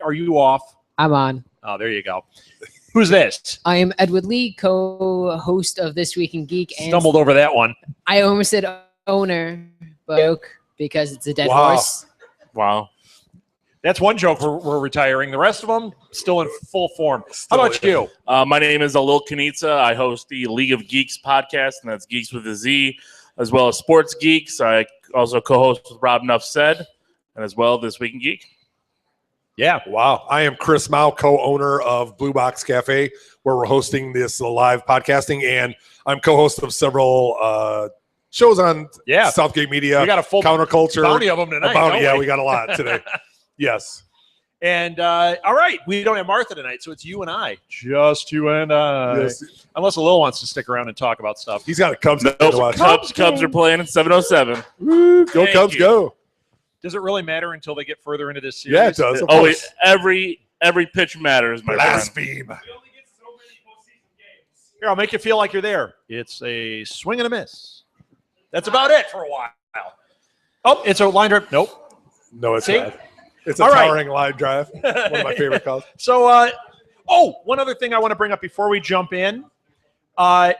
Are you off? I'm on. Oh, there you go. Who's this? I am Edward Lee, co-host of This Week in Geek. And Stumbled over that one. I almost said owner, but joke because it's a dead horse. Wow. That's one joke we're retiring. The rest of them still in full form. How about you? My name is Alil Kanitsa. I host the League of Geeks podcast, and that's Geeks with a Z, as well as Sports Geeks. I also co-host with Rob Nuff Said, and as well This Week in Geek. Yeah. Wow. I am Chris Mao, co-owner of Blue Box Cafe, where we're hosting this live podcasting, and I'm co-host of several shows on Southgate Media. We got a full counterculture bounty of them tonight. We got a lot today. Yes. And all right, we don't have Martha tonight, so it's you and I. Just you and I. Yes. Unless Lil wants to stick around and talk about stuff. He's got a Cubs to watch. Cubs are playing at 7:07. Woo, go Cubs, go. Does it really matter until they get further into this series? Yeah, it does. Every pitch matters, my blaspheme. friend. Here, I'll make you feel like you're there. It's a swing and a miss. That's about it for a while. Oh, it's a line drive. Nope. No, it's See? not. It's a towering line drive. One of my favorite calls. So, one other thing I want to bring up before we jump in. The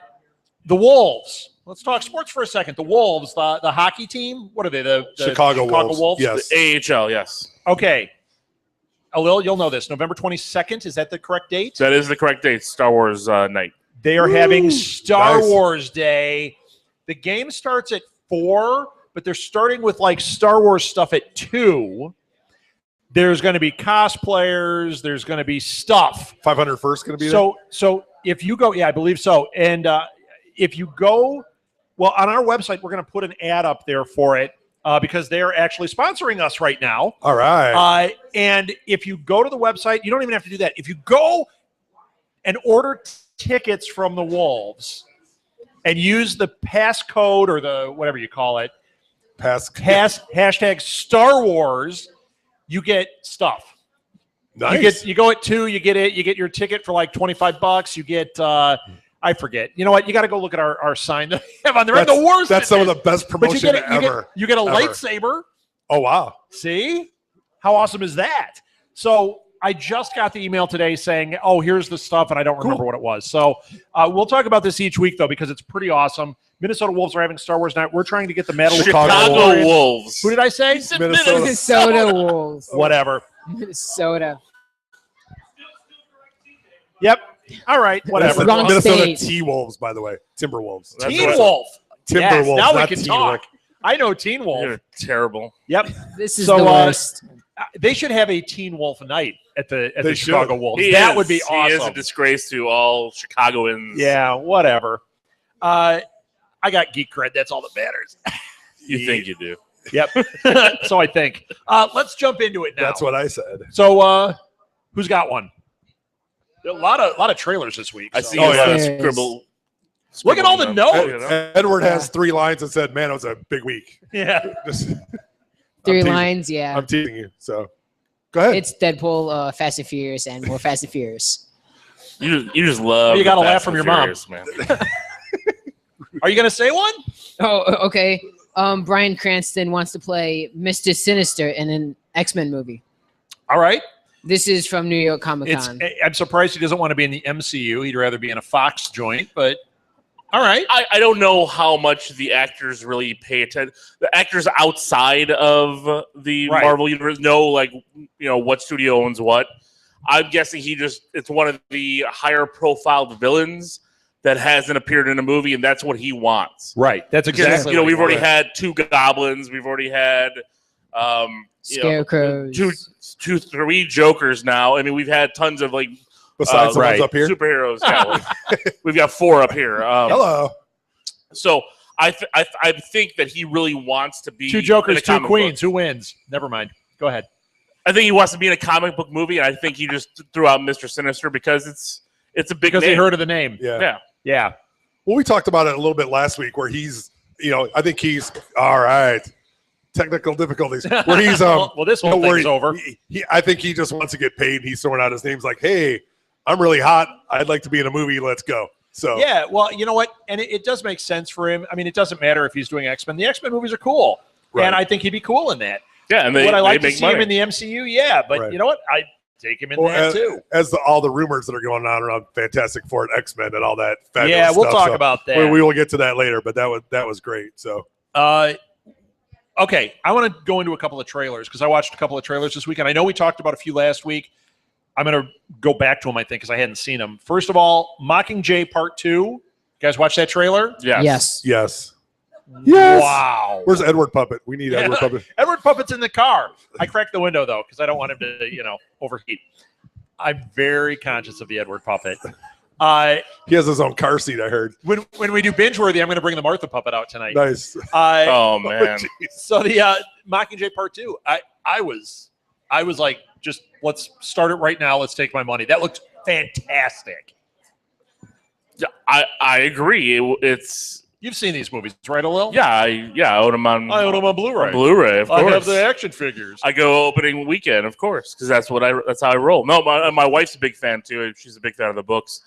Wolves. Let's talk sports for a second. The Wolves, the hockey team. What are they? The Chicago Wolves. Yes. The AHL, yes. Okay. Alil, you'll know this. November 22nd. Is that the correct date? That is the correct date. Star Wars night. They are having Star Wars Day. The game starts at 4, but they're starting with like Star Wars stuff at 2. There's going to be cosplayers. There's going to be stuff. 500 first going to be there? So if you go, I believe so. And if you go, well, on our website, we're going to put an ad up there for it because they're actually sponsoring us right now. All right. And if you go to the website, you don't even have to do that. If you go and order tickets from the Wolves and use the passcode or the whatever you call it, hashtag Star Wars, you get stuff. Nice. You go at 2, you get your ticket for like $25. You get I forget. You know what? You got to go look at our sign that we have on there. That's the worst. That's some of the best promotion ever. You get a lightsaber. Oh, wow. See? How awesome is that? So I just got the email today saying, oh, here's the stuff, and I don't remember what it was. So we'll talk about this each week, though, because it's pretty awesome. Minnesota Wolves are having Star Wars night. We're trying to get the medal. Chicago Wolves. Who did I say? Minnesota Wolves. Whatever. Minnesota. Yep. All right. Whatever. Minnesota T-Wolves, by the way. Timberwolves. Teen Wolf. Timberwolves. Yes, now we not can Teen talk. Wolf. I know Teen Wolf. You're terrible. Yep. This is the worst. They should have a Teen Wolf night at the Chicago Wolves. That would be awesome. He is a disgrace to all Chicagoans. Yeah, whatever. I got geek cred. That's all that matters. You think you do. Yep. So I think. Let's jump into it now. That's what I said. So who's got one? A lot of trailers this week. I see a lot of scribble. Look at all the notes. Edward has 3 lines and said, man, it was a big week. Yeah. 3 lines, yeah. I'm teasing you. So go ahead. It's Deadpool, Fast and Furious, and more Fast and Furious. You just love. You got to laugh from your Furious, mom. Man. Are you going to say one? Oh, okay. Bryan Cranston wants to play Mr. Sinister in an X-Men movie. All right. This is from New York Comic Con. I'm surprised he doesn't want to be in the MCU. He'd rather be in a Fox joint, but all right. I don't know how much the actors really pay attention. The actors outside of the Marvel universe know, like, what studio owns what. I'm guessing it's one of the higher profile villains that hasn't appeared in a movie, and that's what he wants. Right. That's exactly what we've already had 2 goblins. We've already had Scarecrows. 3 Jokers now. I mean, we've had tons of besides the ones up here, superheroes. Yeah, we've got 4 up here. Hello. So I think that he really wants to be 2 Jokers, 2 Queens. Who wins? Never mind. Go ahead. I think he wants to be in a comic book movie, and I think he just threw out Mr. Sinister because it's a big because name. they heard of the name. Yeah. Well, we talked about it a little bit last week, where he's, I think he's all right. Technical difficulties. Where he's well, this whole thing is over. I think he just wants to get paid. He's throwing out his names like, "Hey, I'm really hot. I'd like to be in a movie. Let's go." So yeah, well, you know what? And it does make sense for him. I mean, it doesn't matter if he's doing X-Men. The X-Men movies are cool, and I think he'd be cool in that. Yeah, and would I like to see him in the MCU? Yeah, but you know what? take him in that too. As all the rumors that are going on around Fantastic Four and X-Men and all that. Yeah, we'll talk about that. We will get to that later, but that was great. So, okay, I want to go into a couple of trailers because I watched a couple of trailers this weekend. I know we talked about a few last week. I'm going to go back to them, I think, because I hadn't seen them. First of all, Mockingjay Part 2. You guys watch that trailer? Yes. Yes. Wow. Where's Edward Puppet? We need Edward Puppet. Edward Puppet's in the car. I cracked the window, though, because I don't want him to, overheat. I'm very conscious of the Edward Puppet. He has his own car seat, I heard. When we do Binge-Worthy, I'm going to bring the Martha Puppet out tonight. Nice. Oh, man. So the Mockingjay Part 2, I was like, just let's start it right now. Let's take my money. That looked fantastic. Yeah, I agree. It's You've seen these movies, right, Lil? yeah, I own them on. I own them on Blu-ray. On Blu-ray, of course. I have the action figures. I go opening weekend, of course, because that's how I roll. No, my wife's a big fan too. She's a big fan of the books.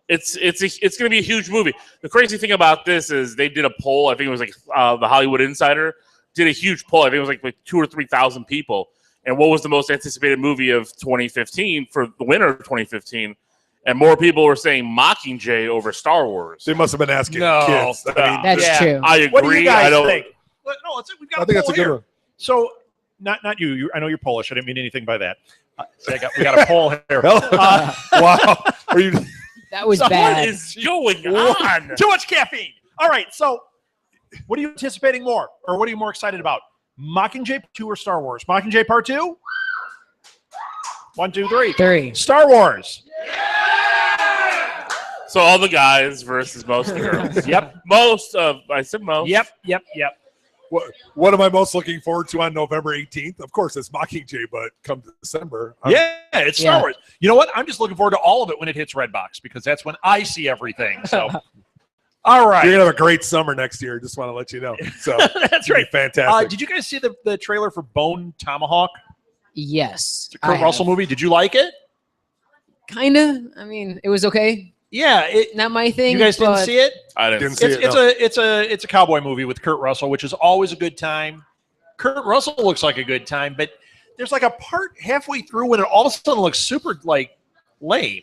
It's going to be a huge movie. The crazy thing about this is they did a poll. I think it was like the Hollywood Insider did a huge poll. I think it was like 2,000 or 3,000 people. And what was the most anticipated movie of 2015 for the winter of 2015? And more people were saying Mockingjay over Star Wars. They must have been asking kids. That's true. I agree. What do you guys I don't think? No, we've got I think that's a good here. one. So, not you. I know you're Polish. I didn't mean anything by that. So we got a poll here. Wow. Are you? That was What bad. is going on? Too much caffeine. All right. So, what are you anticipating more, or what are you more excited about? Mockingjay 2 or Star Wars? Mockingjay Part 2? 1, 2, 3. 3. Star Wars. So all the guys versus most of the girls. Yep. I said most. Yep. What am I most looking forward to on November 18th? Of course, it's Mockingjay, but come December. It's Star Wars. You know what? I'm just looking forward to all of it when it hits Redbox because that's when I see everything. So, all right. You're going to have a great summer next year. Just want to let you know. So that's right. Fantastic. Did you guys see the trailer for Bone Tomahawk? Yes. The Kurt Russell movie. Did you like it? Kind of. I mean, it was okay. Yeah. Not my thing. You guys didn't see it? I didn't see it. It's a cowboy movie with Kurt Russell, which is always a good time. Kurt Russell looks like a good time, but there's like a part halfway through when it all of a sudden looks super like lame.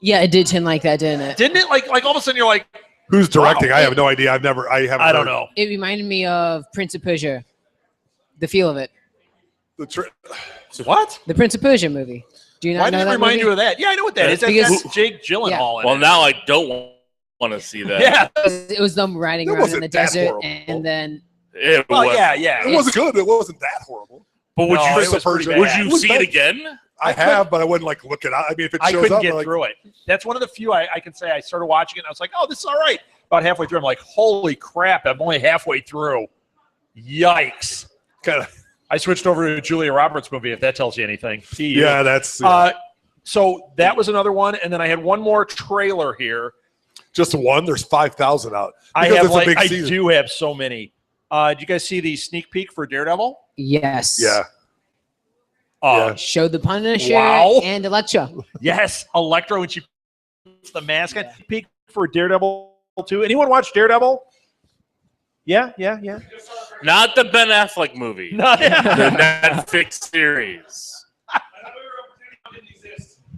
Yeah, it did tend like that, didn't it? Didn't it? Like all of a sudden you're like, who's directing? Wow. I have no idea. I haven't. I don't know. It reminded me of Prince of Persia. The feel of it. What? The Prince of Persia movie. Do you not Why know did it that remind movie? you of that? Yeah, I know what that is. Because- That's Jake Gyllenhaal. Well, now I don't want to see that. Yeah. It was them riding It around in wasn't the that desert, horrible. and then Yeah. It wasn't good. It wasn't that horrible. But would No, you it was pretty would bad. you see it again? I have, but I wouldn't like look it up. I mean, if it I shows couldn't up, get I'm like, through it. That's one of the few I can say I started watching it and I was like, oh, this is all right. About halfway through, I'm like, holy crap, I'm only halfway through. Yikes. kind of. I switched over to a Julia Roberts movie, if that tells you anything. Yeah, that's So that was another one. And then I had one more trailer here. just one. There's 5,000 out. I Because have it's a big I season. do have so many. Did you guys see the sneak peek for Daredevil? yes, Yeah. Yeah. showed the Punisher Wow. and Elektra. Yes, Electro when she puts the mask on. Peek for Daredevil 2. Anyone watch Daredevil? Yeah. Not the Ben Affleck movie. No, yeah. The Netflix series.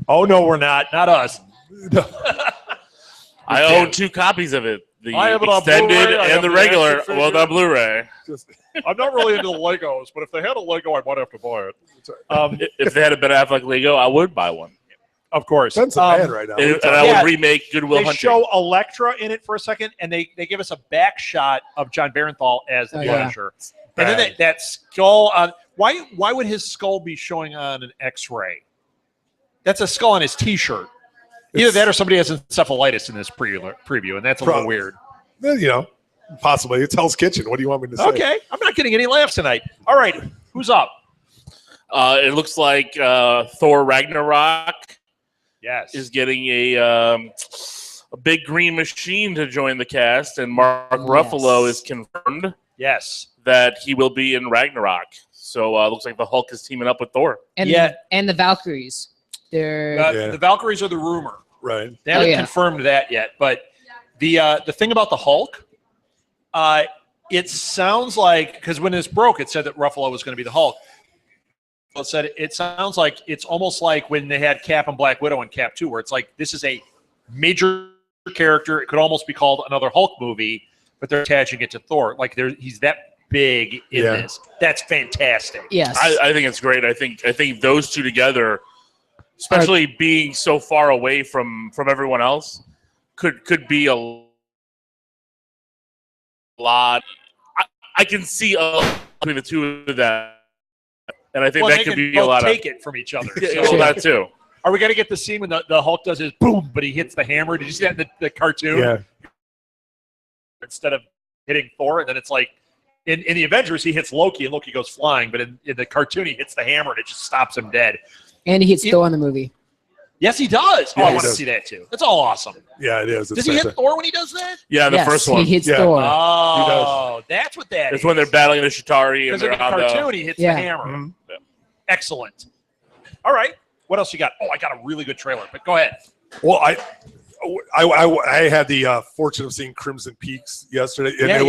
Oh no, we're not. Not us. I own 2 copies of it. The I have it on extended Blu-ray, I have and the the regular. action Well, figure. the Blu-ray. I'm not really into the Legos, but if they had a Lego, I might have to buy it. If they had a Ben Affleck Lego, I would buy one. Of course. Ben's a man right now. And I Yeah. would remake Good Will They Hunting. show Elektra in it for a second, and they give us a back shot of John Barenthal as the Oh, yeah. Punisher. And then that skull. Why would his skull be showing on an X-ray? That's a skull on his T-shirt. Either that or somebody has encephalitis in this preview, and that's a little Probably. weird. You know, possibly. It's Hell's Kitchen. What do you want me to say? Okay, I'm not getting any laughs tonight. All right, who's up? It looks like Thor Ragnarok Yes. is getting a big green machine to join the cast, and Mark Ruffalo is confirmed Yes. that he will be in Ragnarok. So it looks like the Hulk is teaming up with Thor. And Yeah. and the Valkyries. They're The Valkyries are the rumor. Right. They haven't yeah. confirmed that yet. But the thing about the Hulk, it sounds like, because when this broke, it said that Ruffalo was going to be the Hulk. said it sounds like it's almost like when they had Cap and Black Widow and Cap 2, where it's like this is a major character. It could almost be called another Hulk movie, but they're attaching it to Thor. Like he's that big in this. That's fantastic. Yes, I think it's great. I think those two together, especially being so far away from everyone else, could be a lot. I can see between the two of them. And I think that could be a lot take it from each other. Well, that too. Are we going to get the scene when the Hulk does his boom, but he hits the hammer? Did you see that in the cartoon? Yeah. Instead of hitting Thor, and then it's like in the Avengers, he hits Loki, and Loki goes flying. But in the cartoon, he hits the hammer, and it just stops him dead. And he hits Thor in the movie. Yes, he does. Yeah, I want to see that too. That's all awesome. Yeah, it is. Does he hit Thor when he does that? Yeah, the first one. He hits Thor. Oh, that's what that is. It's when they're battling the Chitauri. Because in the cartoon, he hits the hammer. Mm-hmm. Yeah. Excellent. All right. What else you got? Oh, I got a really good trailer, but go ahead. Well, I had the fortune of seeing Crimson Peaks yesterday, and it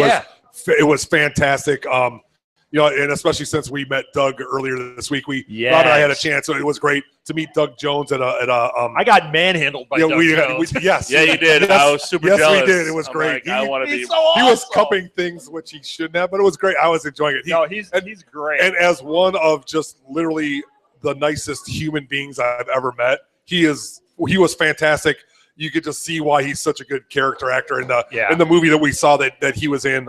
was fantastic. And especially since we met Doug earlier this week, Rob and I had a chance, so it was great to meet Doug Jones at a. I got manhandled by Doug Jones. Yes, yeah, you did. Yes, I was super jealous. Yes, we did. It was great. Like, I want to be. So awesome. He was cupping things which he shouldn't have, but it was great. I was enjoying it. He's great. And as one of just literally the nicest human beings I've ever met, he was fantastic. You could just see why he's such a good character actor in the movie that we saw that he was in.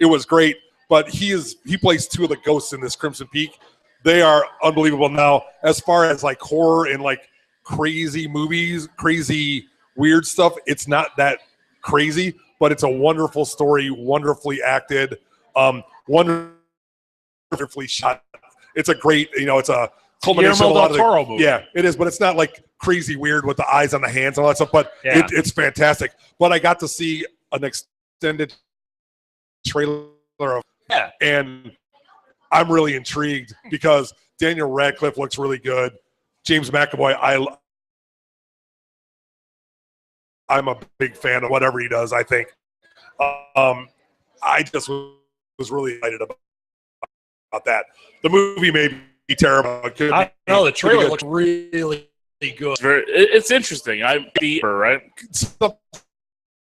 It was great. But he plays two of the ghosts in this Crimson Peak. They are unbelievable. Now, as far as like horror and like crazy movies, crazy weird stuff, it's not that crazy, but it's a wonderful story, wonderfully acted, wonderfully shot. It's a great, it's a culmination of a lot of Toro movie. Yeah, it is, but it's not like crazy weird with the eyes on the hands and all that stuff. But it's fantastic. But I got to see an extended trailer of. Yeah. And I'm really intrigued because Daniel Radcliffe looks really good. James McAvoy, I'm a big fan of whatever he does, I think. I just was really excited about that. The movie may be terrible. The trailer looks really good. It's interesting. I'm right?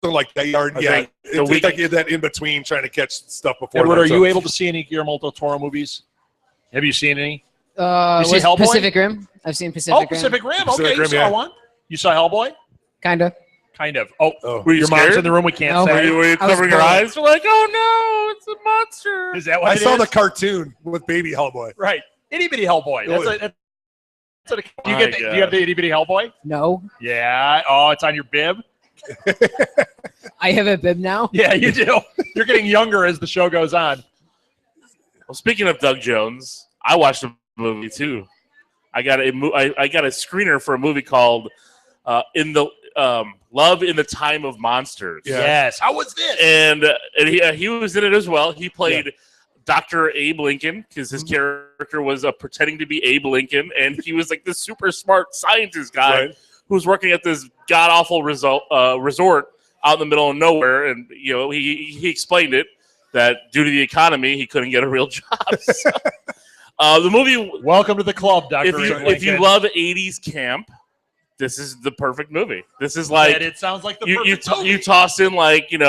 Like that, it's like that in between trying to catch stuff before. Edward, are you able to see any Guillermo del Toro movies? Have you seen any? You see Hellboy? Pacific Rim. I've seen Pacific Rim. Pacific Rim. Okay, you saw one. You saw Hellboy? Kind of. Oh, were you your scared? mom's in the room. We can't say. Were you covering your eyes? You're like, oh no, it's a monster. Is that what I saw the cartoon with baby Hellboy? Right, itty bitty Hellboy. Do you have the itty bitty Hellboy? No. Yeah. Oh, it's on your bib. I have a bib now. Yeah, you do. You're getting younger as the show goes on. Well, speaking of Doug Jones, I watched a movie too. I got a screener for a movie called "In the Love in the Time of Monsters." Yeah. Yes. How was this? And he was in it as well. He played Dr. Abe Lincoln because his character was pretending to be Abe Lincoln, and he was like this super smart scientist guy who was working at this god awful resort out in the middle of nowhere. And he explained it that due to the economy, he couldn't get a real job. So, the movie. Welcome to the club, Dr. If you love 80s camp, this is the perfect movie. This is like it sounds like the perfect movie. You toss in like it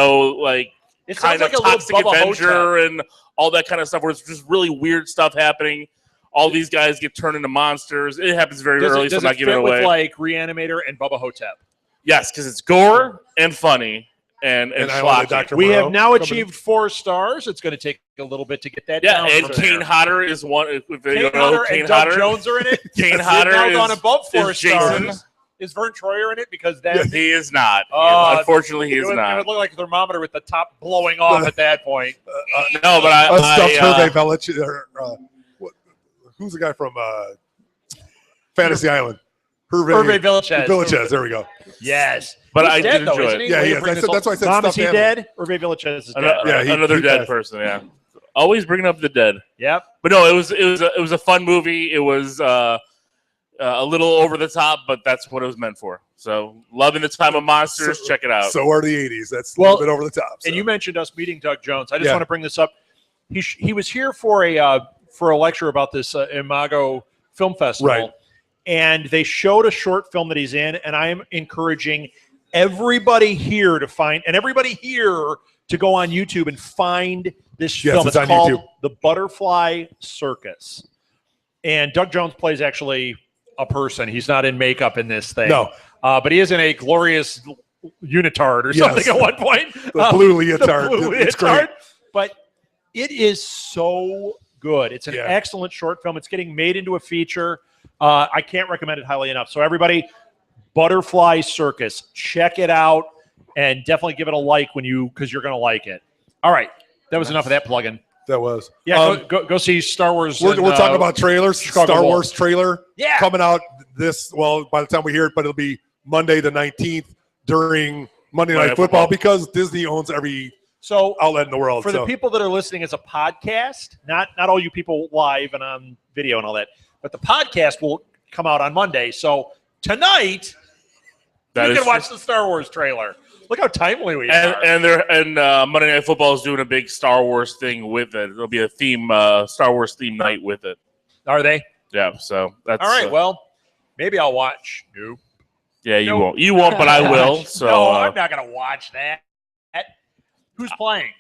kind of like Toxic a Avenger and all that kind of stuff where it's just really weird stuff happening. All these guys get turned into monsters. It happens very early, so I'm not giving it away. With like Reanimator and Bubba Hotep? Yes, because it's gore and funny and schlocky. We have now achieved 4 stars. It's going to take a little bit to get that down. Yeah, and Kane Hodder is one. Kane Hodder and Doug Jones are in it. Kane Hodder now gone above 4 Jason. stars. Is Vern Troyer in it? Because he is not. Unfortunately, he is not. It would look like a thermometer with the top blowing off at that point. No, but Hervé Village. Who's the guy from Fantasy Island? Hervé Villachez. There we go. Yes. But I did enjoy it. Yeah, he is. That's why I said Mom, is he stuffed dead? Hervé Villachez is dead. Another dead person, yeah. Always bringing up the dead. Yep. But no, it was a fun movie. It was a little over the top, but that's what it was meant for. So, loving the time of monsters. Check it out. So are the 80s. That's a little bit over the top. So. And you mentioned us meeting Doug Jones. I just want to bring this up. He was here for for a lecture about this Imago Film Festival, Right. and they showed a short film that he's in, and I am encouraging everybody here to find, and everybody here to go on YouTube and find this film. It's on called YouTube. The Butterfly Circus. And Doug Jones plays actually a person. He's not in makeup in this thing. No. But he is in a glorious unitard or something at one point. The blue leotard. The blue It's leotard. great. But it is so good. It's an excellent short film. It's getting made into a feature. I can't recommend it highly enough. So everybody, Butterfly Circus, check it out and definitely give it a like because you're going to like it. All right. That was enough of that plug-in. That was. Yeah, go see Star Wars. We're talking about trailers. Chicago Star Wolf. Wars trailer coming out by the time we hear it, but it'll be Monday the 19th during Monday Night Football because Disney owns every outlet in the world. For the people that are listening as a podcast, not all you people live and on video and all that, but the podcast will come out on Monday. So tonight, you can watch the Star Wars trailer. Look how timely we are. And Monday Night Football is doing a big Star Wars thing with it. There'll be a Star Wars theme night with it. Are they? Yeah. So that's all right. Well, maybe I'll watch. Nope. Yeah, you won't. You won't, but I will. So no, I'm not going to watch that. Who's playing?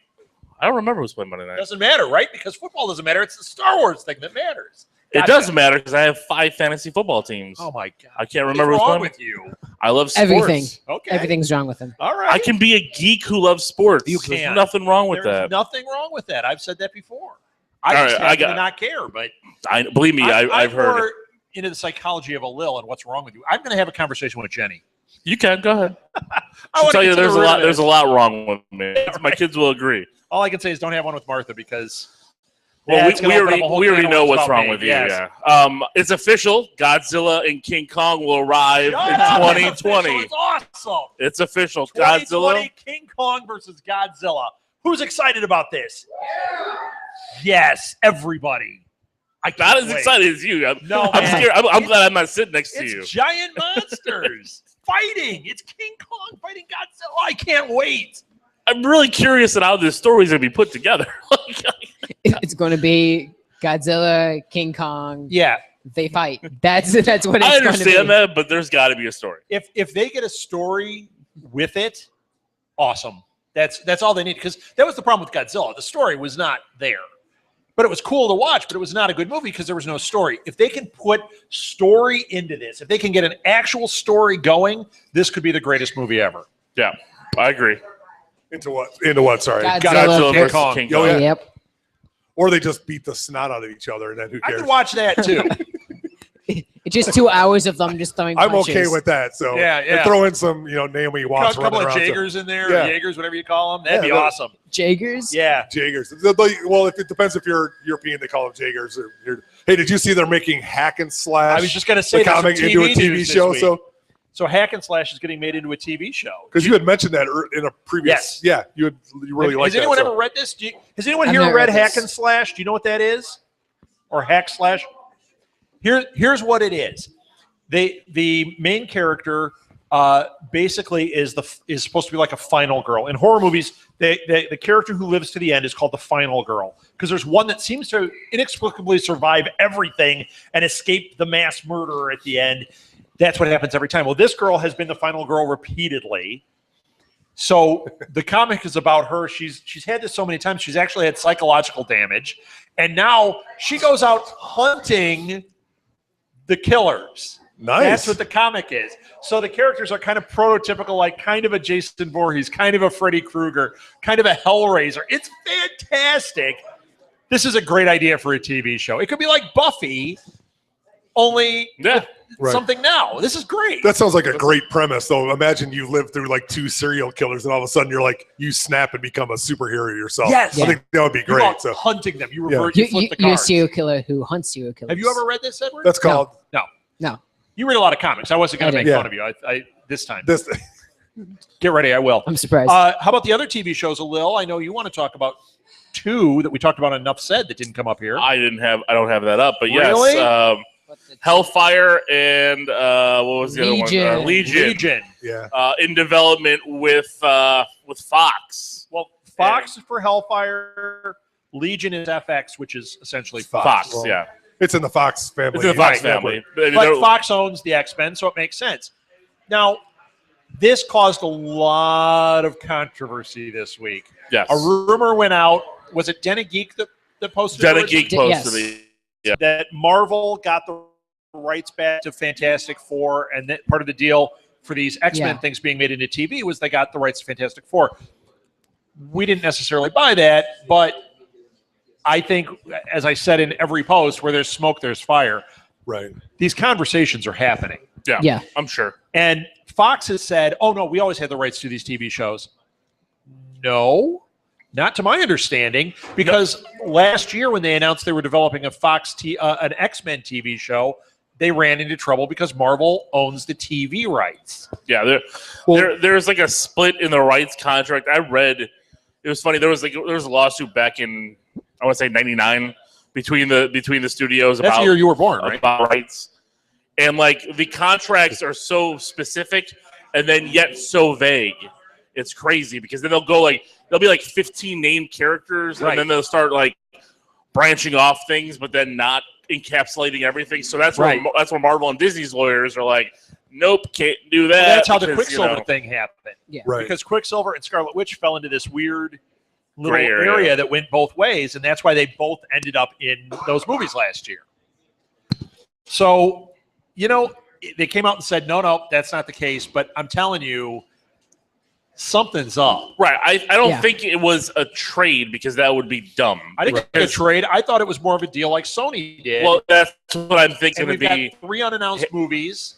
I don't remember who's playing Monday night. Doesn't matter, right? Because football doesn't matter. It's the Star Wars thing that matters. It doesn't matter because I have 5 fantasy football teams. Oh my god! I can't remember who's wrong playing. with you. I love sports. Everything. Okay. Everything's wrong with him. All right. I can be a geek who loves sports. You can. There's nothing wrong with There's that. nothing wrong with that. I've said that before. I just happen to not care, but believe me, I've heard. More into the psychology of a Lil and what's wrong with you. I'm going to have a conversation with Jenny. You can go ahead. I'll tell you, there's a lot wrong with me. Right. My kids will agree. All I can say is don't have one with Martha because. Well, we already know what's wrong with you. Yes. Yeah. It's official. Godzilla and King Kong will arrive in 2020. It's awesome. It's official. 2020 King Kong versus Godzilla. Who's excited about this? Yes, everybody. Not as excited as you. I'm scared. I'm glad I'm not sitting next to you. It's giant monsters fighting. It's King Kong fighting Godzilla. I can't wait. I'm really curious at how this story is going to be put together. It's going to be Godzilla, King Kong. Yeah, they fight. That's what it's going to be. I understand that, but there's got to be a story. If they get a story with it, awesome. That's all they need because that was the problem with Godzilla. The story was not there, but it was cool to watch. But it was not a good movie because there was no story. If they can put story into this, if they can get an actual story going, this could be the greatest movie ever. Yeah, I agree. Into what? Sorry. Godzilla versus Kong. King Kong. Yep. Or they just beat the snot out of each other, and then who I cares? could watch that too. It's just 2 hours of them just throwing punches. I'm okay with that. So Yeah. throw in some, Naomi Watts A couple running of around. Jaegers in there, Yeah. Jaegers, whatever you call them. That'd be awesome. Jaegers? Yeah. Jaegers. Well, it depends if you're European, they call them Jaegers. Hey, did you see they're making Hack and Slash? I was just going to say the comic into a TV show. So Hack and Slash is getting made into a TV show. Because you had mentioned that in a previous. Yes. Yeah, you really liked that. Has anyone ever read this? Has anyone here read Hack and Slash? Do you know what that is? Or Hack Slash? Here's what it is. The main character basically is supposed to be like a final girl. In horror movies, the character who lives to the end is called the final girl because there's one that seems to inexplicably survive everything and escape the mass murderer at the end. That's what happens every time. Well, this girl has been the final girl repeatedly. So the comic is about her. She's had this so many times. She's actually had psychological damage. And now she goes out hunting the killers. Nice. That's what the comic is. So the characters are kind of prototypical, like kind of a Jason Voorhees, kind of a Freddy Krueger, kind of a Hellraiser. It's fantastic. This is a great idea for a TV show. It could be like Buffy, only something now. This is great. That sounds like a great premise, though. Imagine you live through like 2 serial killers, and all of a sudden you snap and become a superhero yourself. Yes. I think that would be great. You're So hunting them. You revert. You flip the cards. You're a serial killer who hunts serial killers. Have you ever read this, Edward? that's called No. You read a lot of comics. I wasn't going to make did. fun of you. I this time. this. Get ready. I will. I'm surprised. How about the other TV shows, Lil? I know you want to talk about 2 that we talked about on Enough Said that didn't come up here. I don't have that up, but Really? yes. Hellfire and what was the other one? Legion. Yeah. In development with Fox. Well, Fox for Hellfire, Legion is FX, which is essentially Fox. Well, Yeah, it's in the Fox family. it's in the Fox family. But Fox owns the X-Men, so it makes sense. Now, this caused a lot of controversy this week. Yes. A rumor went out. Was it Geek that posted it? Geek posted it. That Marvel got the rights back to Fantastic Four, and that part of the deal for these X-Men things being made into TV was they got the rights to Fantastic Four. We didn't necessarily buy that, but I think, as I said in every post, where there's smoke, there's fire. Right. These conversations are happening. Yeah, I'm sure. And Fox has said, oh, no, we always had the rights to these TV shows. No, not to my understanding, because last year when they announced they were developing an X-Men TV show, they ran into trouble because Marvel owns the TV rights. Yeah, there's like a split in the rights contract. I read, it was funny, there was a lawsuit back in, I want to say 99 between the studios. That's the year you were born, right? About rights. And like the contracts are so specific and then yet so vague. It's crazy because then there'll be like 15 named characters, and then they'll start like branching off things, but then not encapsulating everything. So that's where Marvel and Disney's lawyers are like, nope, can't do that. Well, that's how the Quicksilver thing happened. Yeah. Right. Because Quicksilver and Scarlet Witch fell into this weird little area that went both ways, and that's why they both ended up in those movies last year. So, they came out and said, no, that's not the case. But I'm telling you, something's up. Right. I don't think it was a trade because that would be dumb. I didn't think it was a trade. I thought it was more of a deal like Sony did. Well, that's what I'm thinking and would we've be. got 3 unannounced movies.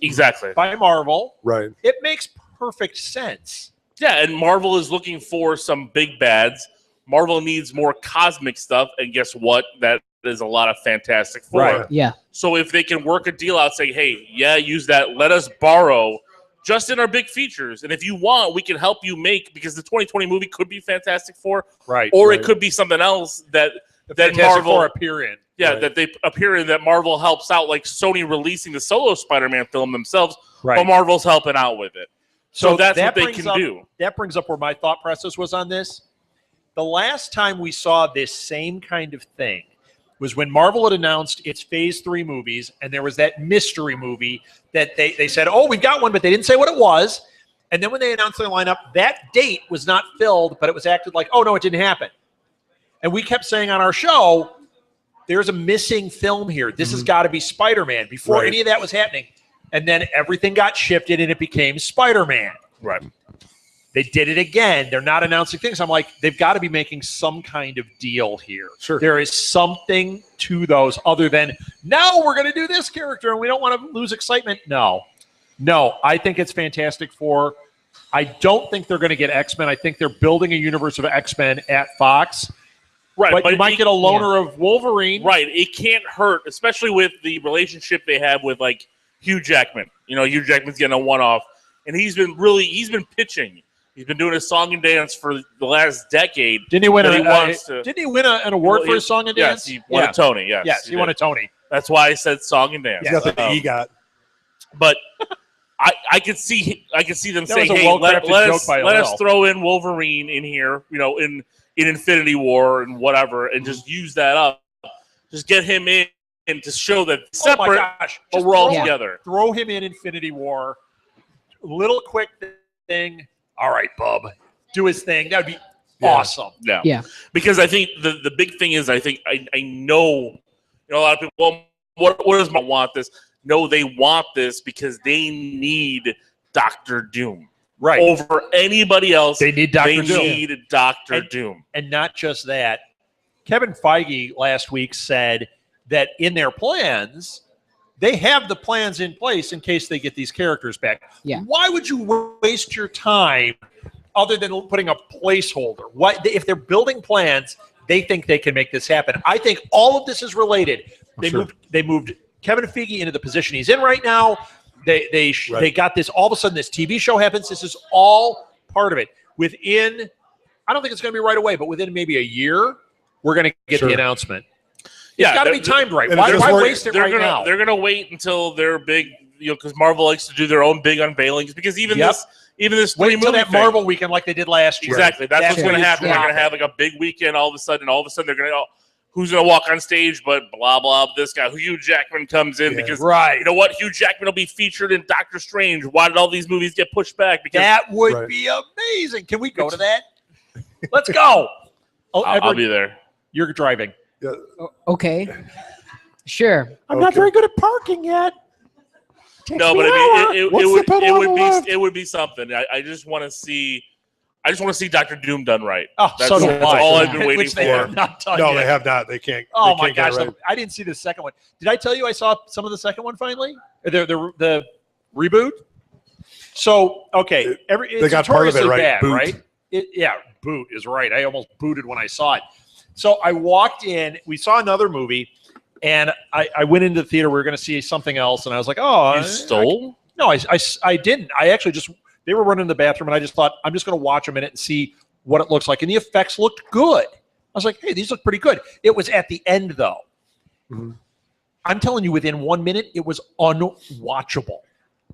Exactly. By Marvel. Right. It makes perfect sense. Yeah, and Marvel is looking for some big bads. Marvel needs more cosmic stuff, and guess what? That is a lot of Fantastic Four. Right. Yeah. So if they can work a deal out, say, hey, use that. Let us borrow just in our big features. And if you want, we can help you make, because the 2020 movie could be Fantastic Four. Right. Or it could be something else that Marvel Marvel appear in. Yeah, that they appear in, that Marvel helps out, like Sony releasing the solo Spider-Man film themselves, but Marvel's helping out with it. So that's what they can do. That brings up where my thought process was on this. The last time we saw this same kind of thing was when Marvel had announced its Phase 3 movies, and there was that mystery movie that they said, oh, we've got one, but they didn't say what it was. And then when they announced their lineup, that date was not filled, but it was acted like, oh, no, it didn't happen. And we kept saying on our show, there's a missing film here. This has got to be Spider-Man before any of that was happening. And then everything got shifted, and it became Spider-Man. Right. They did it again. They're not announcing things. I'm like, they've got to be making some kind of deal here. Sure. There is something to those other than, now we're going to do this character and we don't want to lose excitement. No, I think it's Fantastic Four. I don't think they're going to get X-Men. I think they're building a universe of X-Men at Fox. Right. But you might get a loner of Wolverine. Right. It can't hurt, especially with the relationship they have with, like, Hugh Jackman. Hugh Jackman's getting a one-off, and he's been pitching. He's been doing a song and dance for the last decade. Didn't he win an award for his song and dance? Yes, he won a Tony. Yes, he won a Tony. That's why I said song and dance. He's got the EGOT. But I could see them That saying, was a "Hey, let us throw in Wolverine in here, in Infinity War and whatever, and just use that up. Just get him in and to show that separate, but we're all together. Throw him in Infinity War. Little quick thing. All right, bub. Do his thing. That would be awesome. Yeah. Because I think the big thing is, I know, a lot of people, well, what does Marvel want this? No, they want this because they need Dr. Doom. Right. Over anybody else. They need Dr. Doom. They need Dr. Doom. And not just that. Kevin Feige last week said that in their plans, they have the plans in place in case they get these characters back. Yeah. Why would you waste your time other than putting a placeholder? If they're building plans, they think they can make this happen. I think all of this is related. They moved Kevin Feige into the position he's in right now. They got this. All of a sudden, this TV show happens. This is all part of it. I don't think it's going to be right away, but within maybe a year, we're going to get the announcement. It's got to be timed right. Why waste it right now? They're going to wait until they're big, because Marvel likes to do their own big unveilings. Because even even this wait until movie that Marvel weekend like they did last year. Exactly. That's what's going to happen. Yeah. They're going to have like a big weekend. All of a sudden they're going to go, who's going to walk on stage? But blah blah. This guy, Hugh Jackman, comes in because you know what? Hugh Jackman will be featured in Doctor Strange. Why did all these movies get pushed back? Because that would be amazing. Can we go to that? Let's go. Oh, I'll be there. You're driving. Yeah. Okay. Sure. I'm not very good at parking yet. No, but I mean, it would be something. I just want to see. I just want to see Doctor Doom done right. Oh, that's that's all I've been waiting Which they for. have not done No, yet. they have not. They can't. Oh they my can't get gosh! it right. I didn't see the second one. Did I tell you I saw some of the second one finally? The reboot. So okay, They got part of it right. Bad, Boot. right? Boot is right. I almost booted when I saw it. So I walked in. We saw another movie, and I went into the theater. We were going to see something else, and I was like, "Oh, You stole? No, I didn't. I actually just they were running in the bathroom, and I just thought I'm just going to watch a minute and see what it looks like, and the effects looked good. I was like, hey, these look pretty good. It was at the end though. Mm-hmm. I'm telling you, within 1 minute, it was unwatchable.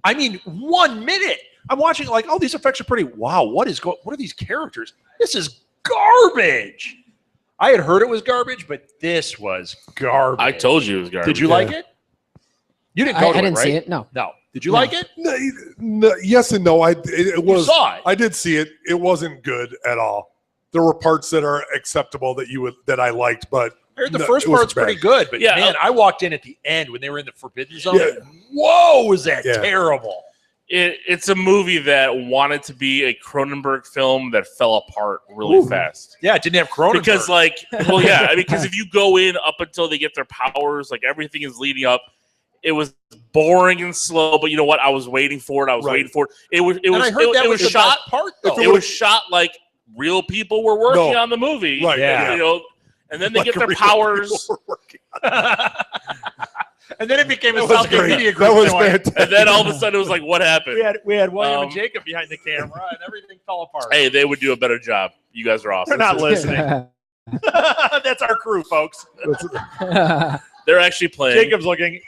I mean, 1 minute. I'm watching like, oh, these effects are pretty. Wow, what are these characters? This is garbage. I had heard it was garbage, but this was garbage. I told you it was garbage. Did you like it? You didn't go to I it, didn't right? see it. No. Did you like it? No, yes and no. It was. You saw it. I did see it. It wasn't good at all. There were parts that are acceptable that I liked, but I heard the first part's pretty good, but Yeah, man, I walked in at the end when they were in the Forbidden Zone. Yeah. Whoa, was that terrible? It's a movie that wanted to be a Cronenberg film that fell apart really fast. Yeah, it didn't have Cronenberg. Because because if you go in up until they get their powers, like everything is leading up. It was boring and slow, but you know what? I was waiting for it. It was shot part though. It was shot like real people were working on the movie. Right. Yeah. You know, and then they get their powers. And then it became a That was Southgate great. Media Group That was joint. fantastic. And then all of a sudden it was like, what happened? We had William and Jacob behind the camera, and everything fell apart. Hey, they would do a better job. You guys are awesome. They're not listening. That's our crew, folks. They're actually playing. Jacob's looking.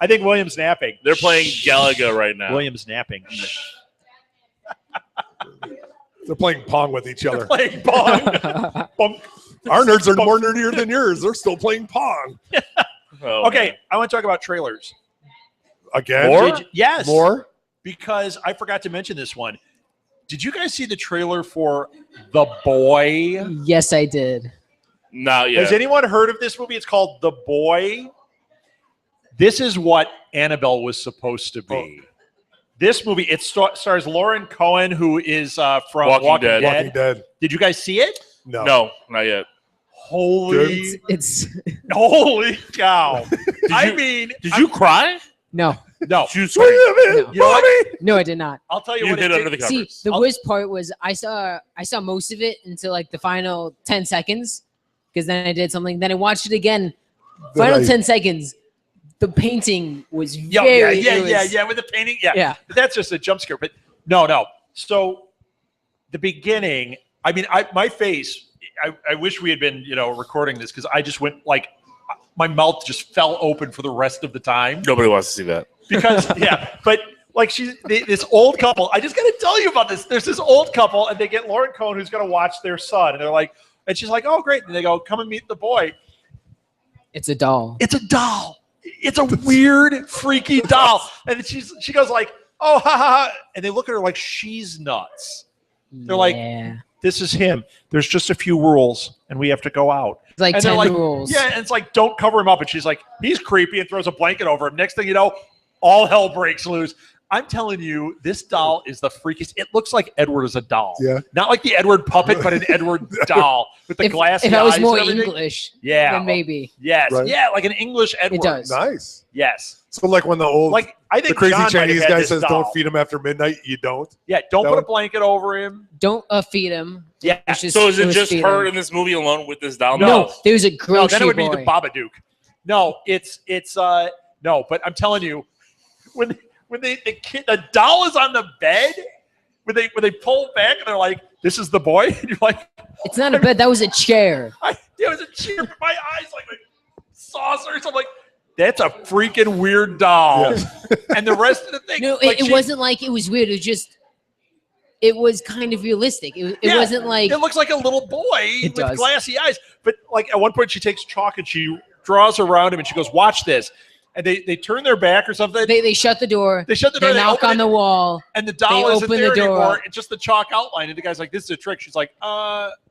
I think William's napping. They're playing Galaga right now. William's napping. They're playing Pong with each other. Playing Pong. Pong. Our nerds are more nerdier than yours. They're still playing Pong. Oh, Okay, man. I want to talk about trailers. Again? More? Yes. More? Because I forgot to mention this one. Did you guys see the trailer for The Boy? Yes, I did. Not yet. Has anyone heard of this movie? It's called The Boy. This is what Annabelle was supposed to be. This movie, it stars Lauren Cohen, who is from Walking Dead. Walking Dead. Did you guys see it? No, not yet. Holy, It's holy cow! Did you cry? no, No. Did you Wait scream? a minute, You know what? Mommy! no, I did not. I'll tell you, You what hid it under did. the See, covers. the worst part was I saw most of it until like the final 10 seconds because then I did something. Then I watched it again. Final 10 seconds. The painting was Yeah, very with the painting. Yeah. But that's just a jump scare. But no. So the beginning, I mean, my face, I wish we had been, recording this because I just went like, my mouth just fell open for the rest of the time. Nobody wants to see that. Because, but like this old couple, I just got to tell you about this. There's this old couple and they get Lauren Cohen who's going to watch their son. And they're like, and she's like, oh, great. And they go, come and meet the boy. It's a doll. It's a doll. It's a weird, freaky doll. And she goes like, oh, ha, ha, ha. And they look at her like she's nuts. They're like, this is him. There's just a few rules, and we have to go out. It's like and 10 like, rules. Yeah, and it's like, don't cover him up. And she's like, he's creepy, and throws a blanket over him. Next thing you know, all hell breaks loose. I'm telling you, this doll is the freakiest. It looks like Edward is a doll. Yeah. Not like the Edward puppet, but an Edward doll with the glassy eyes. If I was more and everything. English, then maybe. Yes. Right. Yeah, like an English Edward. It does. Nice. Yes. So like when I think the crazy John might have Chinese had guy this says doll. don't feed him after midnight, you don't. Yeah, don't That put a one? blanket over him. Don't feed him. Yeah. It's just- So is it was just feed her him. in this movie alone with this doll? No, there's a No, grocery then it would be boy. the Babadook. No, it's no, but I'm telling you, when the doll is on the bed, when they pull back and they're like, "This is the boy," and you're like, It's not a bed. That was a chair. it was a cheer, but my eyes like saucers. I'm like, that's a freaking weird doll. Yes. And the rest of the thing, No, like it wasn't like it was weird. It was just it was kind of realistic. It wasn't like it looks like a little boy with does. glassy eyes. But like at one point, she takes chalk and she draws around him, and she goes, "Watch this." And they turn their back or something. they shut the door. They shut the door. They knock on the wall. And the doll isn't open there the door. anymore. It's just the chalk outline. And the guy's like, "This is a trick." She's like,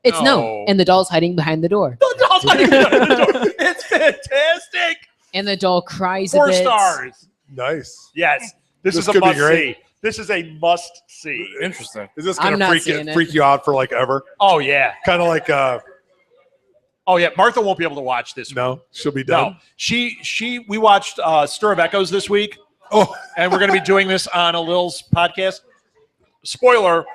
It's no. And the doll's hiding behind the door. The doll's hiding behind the door. It's fantastic. And the doll cries 4 a bit. stars. Nice. Yes. This is a could be must great. see. This is a must see. Interesting. Is this I'm going not to seeing it. freak you out for like ever? Oh, yeah. Kind of like Oh, yeah. Martha won't be able to watch this. no, she'll be done. No. We watched Stir of Echoes this week. Oh, And we're going to be doing this on a Lil's podcast. Spoiler,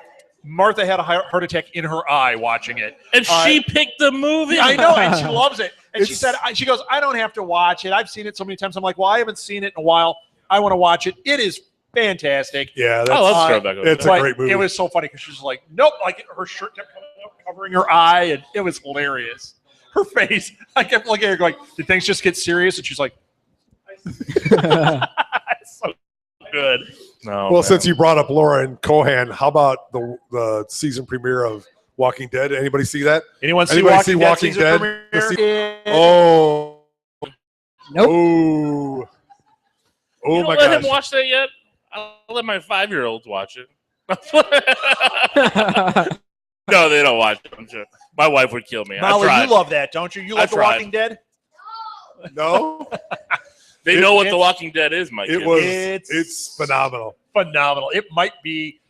Martha had a heart attack in her eye watching it. And she picked the movie. I know, and she loves it. And she It's- said, she goes, I don't have to watch it. I've seen it so many times. I'm like, well, I haven't seen it in a while. I want to watch it. It is fantastic. yeah, that's I love Stir of Echoes. it's a But great movie. It was so funny because she's like, nope. Like her shirt kept coming up, covering her eye, and it was hilarious. Her face, I kept looking at her going, did things just get serious? And she's like, it's so good. No. Well, man. since you brought up Laura and Cohan, how about the season premiere of Walking Dead? Anybody see that? Anyone see Anybody Walking see Dead Walking season Dead? premiere? Oh, Nope. oh, you oh don't my let him gosh! watch that yet? I'll let my 5-year-olds watch it. No, they don't watch it. I'm sure. My wife would kill me. I Molly, tried. you love that, don't you? You I love The tried. Walking Dead? No, They know what The Walking Dead is, Mike. it was. It's- It's phenomenal. Phenomenal. It might be.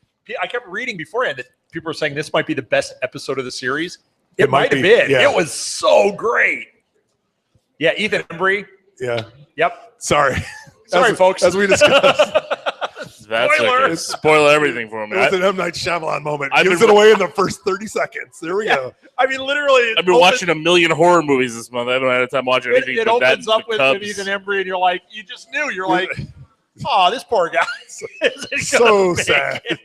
I kept reading beforehand that people were saying this might be the best episode of the series. It might have been. yeah. It was so great. Yeah, Ethan Embry. Yeah. Yep. Sorry. Sorry, folks. As we discussed, That's Spoiler. okay. Spoil everything for it me. was an M. Night Shyamalan moment. I've Gives been- it away in the first 30 seconds. There we Yeah. go. I mean, literally. I've been watching a million horror movies this month. I haven't had time watching anything. It but that opens up the with Cubs. Ethan Embry, and you're like, you just knew. You're like, oh, this poor guy. isn't So gonna make sad. it."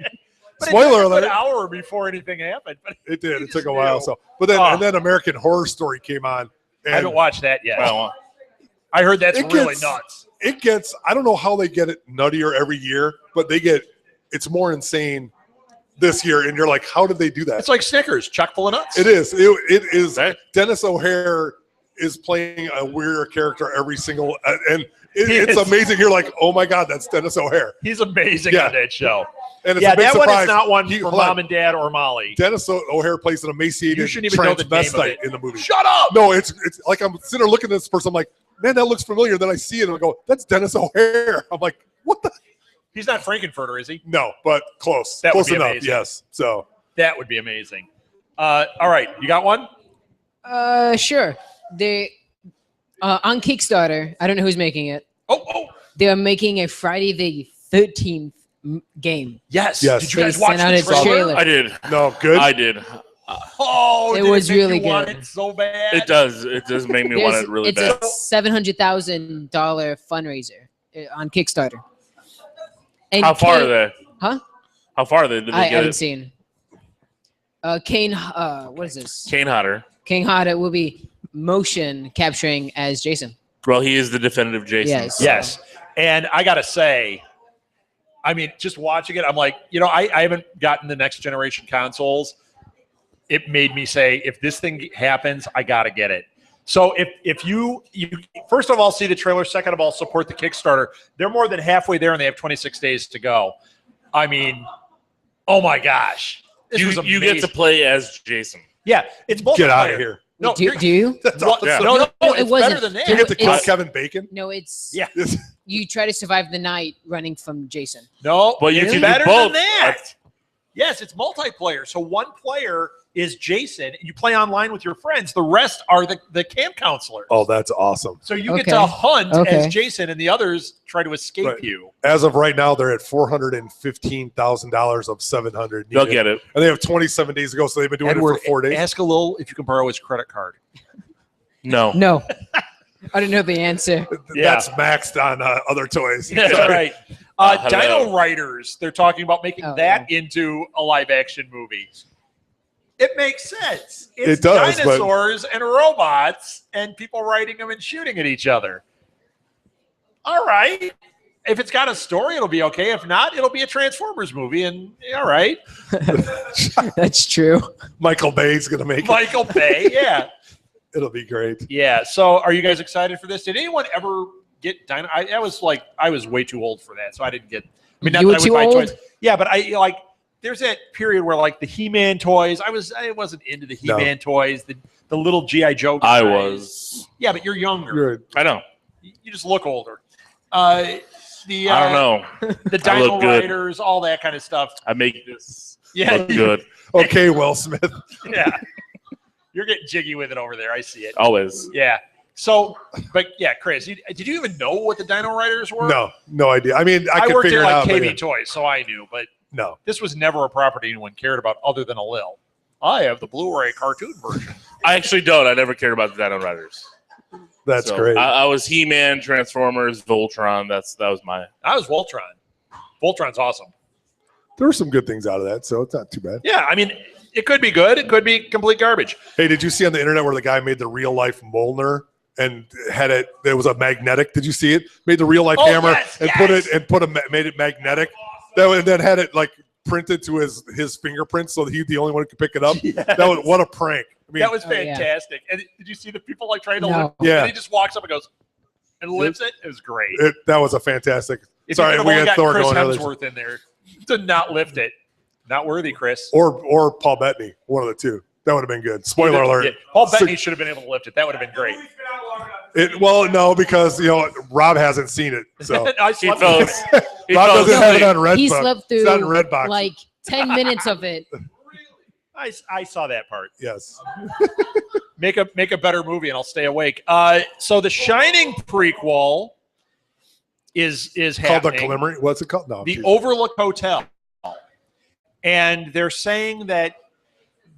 But Spoiler it took alert. An hour before anything happened. But It did. You It took just a while. knew. So, but then Oh. and then American Horror Story came on. I And haven't watched that yet. Well, I heard that's It really gets- nuts. it gets. I don't know how they get it nuttier every year, but they get. It's more insane this year, and you're like, how did they do that? It's like Snickers, chock full of nuts. It is. It is. Right. Dennis O'Hare is playing a weirder character every single, and He it's is. amazing. You're like, oh my god, that's Dennis O'Hare. He's amazing Yeah. on that show. And it's Yeah, a big that surprise. one is not one He- for hold on. mom and dad or Molly. Dennis O'Hare plays an You emaciated shouldn't even know the name of transvestite it. in the movie. Shut up! No, it's like I'm sitting there looking at this person. I'm like, man, that looks familiar. Then I see it and I go, that's Dennis O'Hare. I'm like, what the? He's not Frankenfurter, is he? No, but close. That would Close be enough. amazing. Yes. So That would be amazing. All right, you got one? Sure. They on Kickstarter. I don't know who's making it. Oh, They're making a Friday the 13th game. yes. Yes. Did you They guys watch sent out the a trailer? trailer. I did. no, good. I did. Oh, It did was make really you want good. it so bad. It does. It does make me want it really it's bad. a $700,000 fundraiser on Kickstarter. And How far Kane- are they? Huh? How far are they? Did they I get haven't it? seen. Kane, what is this? Kane Hodder. King Hodder will be motion capturing as Jason. Well, he is the definitive Jason. Yes. Yes. And I got to say, I mean, just watching it, I'm like, I haven't gotten the next generation consoles. It made me say, if this thing happens, I got to get it. So if you first of all see the trailer, second of all support the Kickstarter. They're more than halfway there, and they have 26 days to go. I mean, oh my gosh, this was You get amazing. to play as Jason. Yeah, it's multiplayer. Get out of here. No, do you? That's what- awesome. Yeah. no, No, it's it wasn't. better than that. Do you get to kill It's- Kevin Bacon? No, it's Yeah. you try to survive the night running from Jason. No, But you it's can do better both. than that. Yes, it's multiplayer. So one player is Jason, and you play online with your friends. The rest are the camp counselors. Oh, that's awesome. So you get Okay. to hunt Okay. as Jason, and the others try to escape Right. you. As of right now, they're at $415,000 of 700. They'll needed. get it. And they have 27 days to go, so they've been doing Edward, it for 4 days. ask a little if you can borrow his credit card. No. No, I don't know the answer. Yeah. That's maxed on other toys. That's Sorry. right. Hello. Dino Riders, they're talking about making Oh, that into a live action movie. It makes sense. It's It does, but- dinosaurs and robots and people riding them and shooting at each other. All right. If it's got a story, it'll be okay. If not, it'll be a Transformers movie, and all right. That's true. Michael Bay's gonna make Michael Bay, yeah. It'll be great. Yeah. So, are you guys excited for this? Did anyone ever get Dino? I was way too old for that, so I didn't get. I mean, not You that were I would too buy old? toys. Yeah, but I like. There's that period where like the He-Man toys. I wasn't into the He-Man toys. The little GI Joe guys. I was. Yeah, but you're younger. I know. You just look older. I don't know. The Dino Riders, all that kind of stuff. I make this look good. Okay, Will Smith. Yeah. You're getting jiggy with it over there. I see it. Always. Yeah. So, but yeah, Chris, did you even know what the Dino Riders were? No idea. I mean, I could worked figure at it out. KB Toys, so I knew, but no. This was never a property anyone cared about other than a Lil. I have the Blu-ray cartoon version. I actually don't. I never cared about the Dino Riders. That's great. I was He-Man, Transformers, Voltron. That was my. I was Voltron. Voltron's awesome. There were some good things out of that, so it's not too bad. Yeah, I mean, it could be good. It could be complete garbage. Hey, did you see on the internet where the guy made the real life Mjolnir and had it? It was a magnetic. Did you see it? Made the real life hammer made it magnetic. And then had it like printed to his fingerprints so that he's the only one who could pick it up. Yes. What a prank! I mean, that was fantastic. And did you see the people like trying to lift? Yeah. And he just walks up and goes and lifts it. It was great. That was a fantastic. If Sorry, we had Thor Chris Hemsworth in there to not lift it. Not worthy, Chris. Or Paul Bettany, one of the two. That would have been good. Spoiler alert. Yeah. Paul Bettany should have been able to lift it. That would have been great. Well, no, because Rob hasn't seen it. So I He slept fell. Rob doesn't have it on Redbox. He slept It's not in through Redbox. like 10 minutes of it. I saw that part. Yes. Make a better movie and I'll stay awake. So the Shining prequel is Called happening. The Glimmering. What's it called? No. The Overlook Hotel. And they're saying that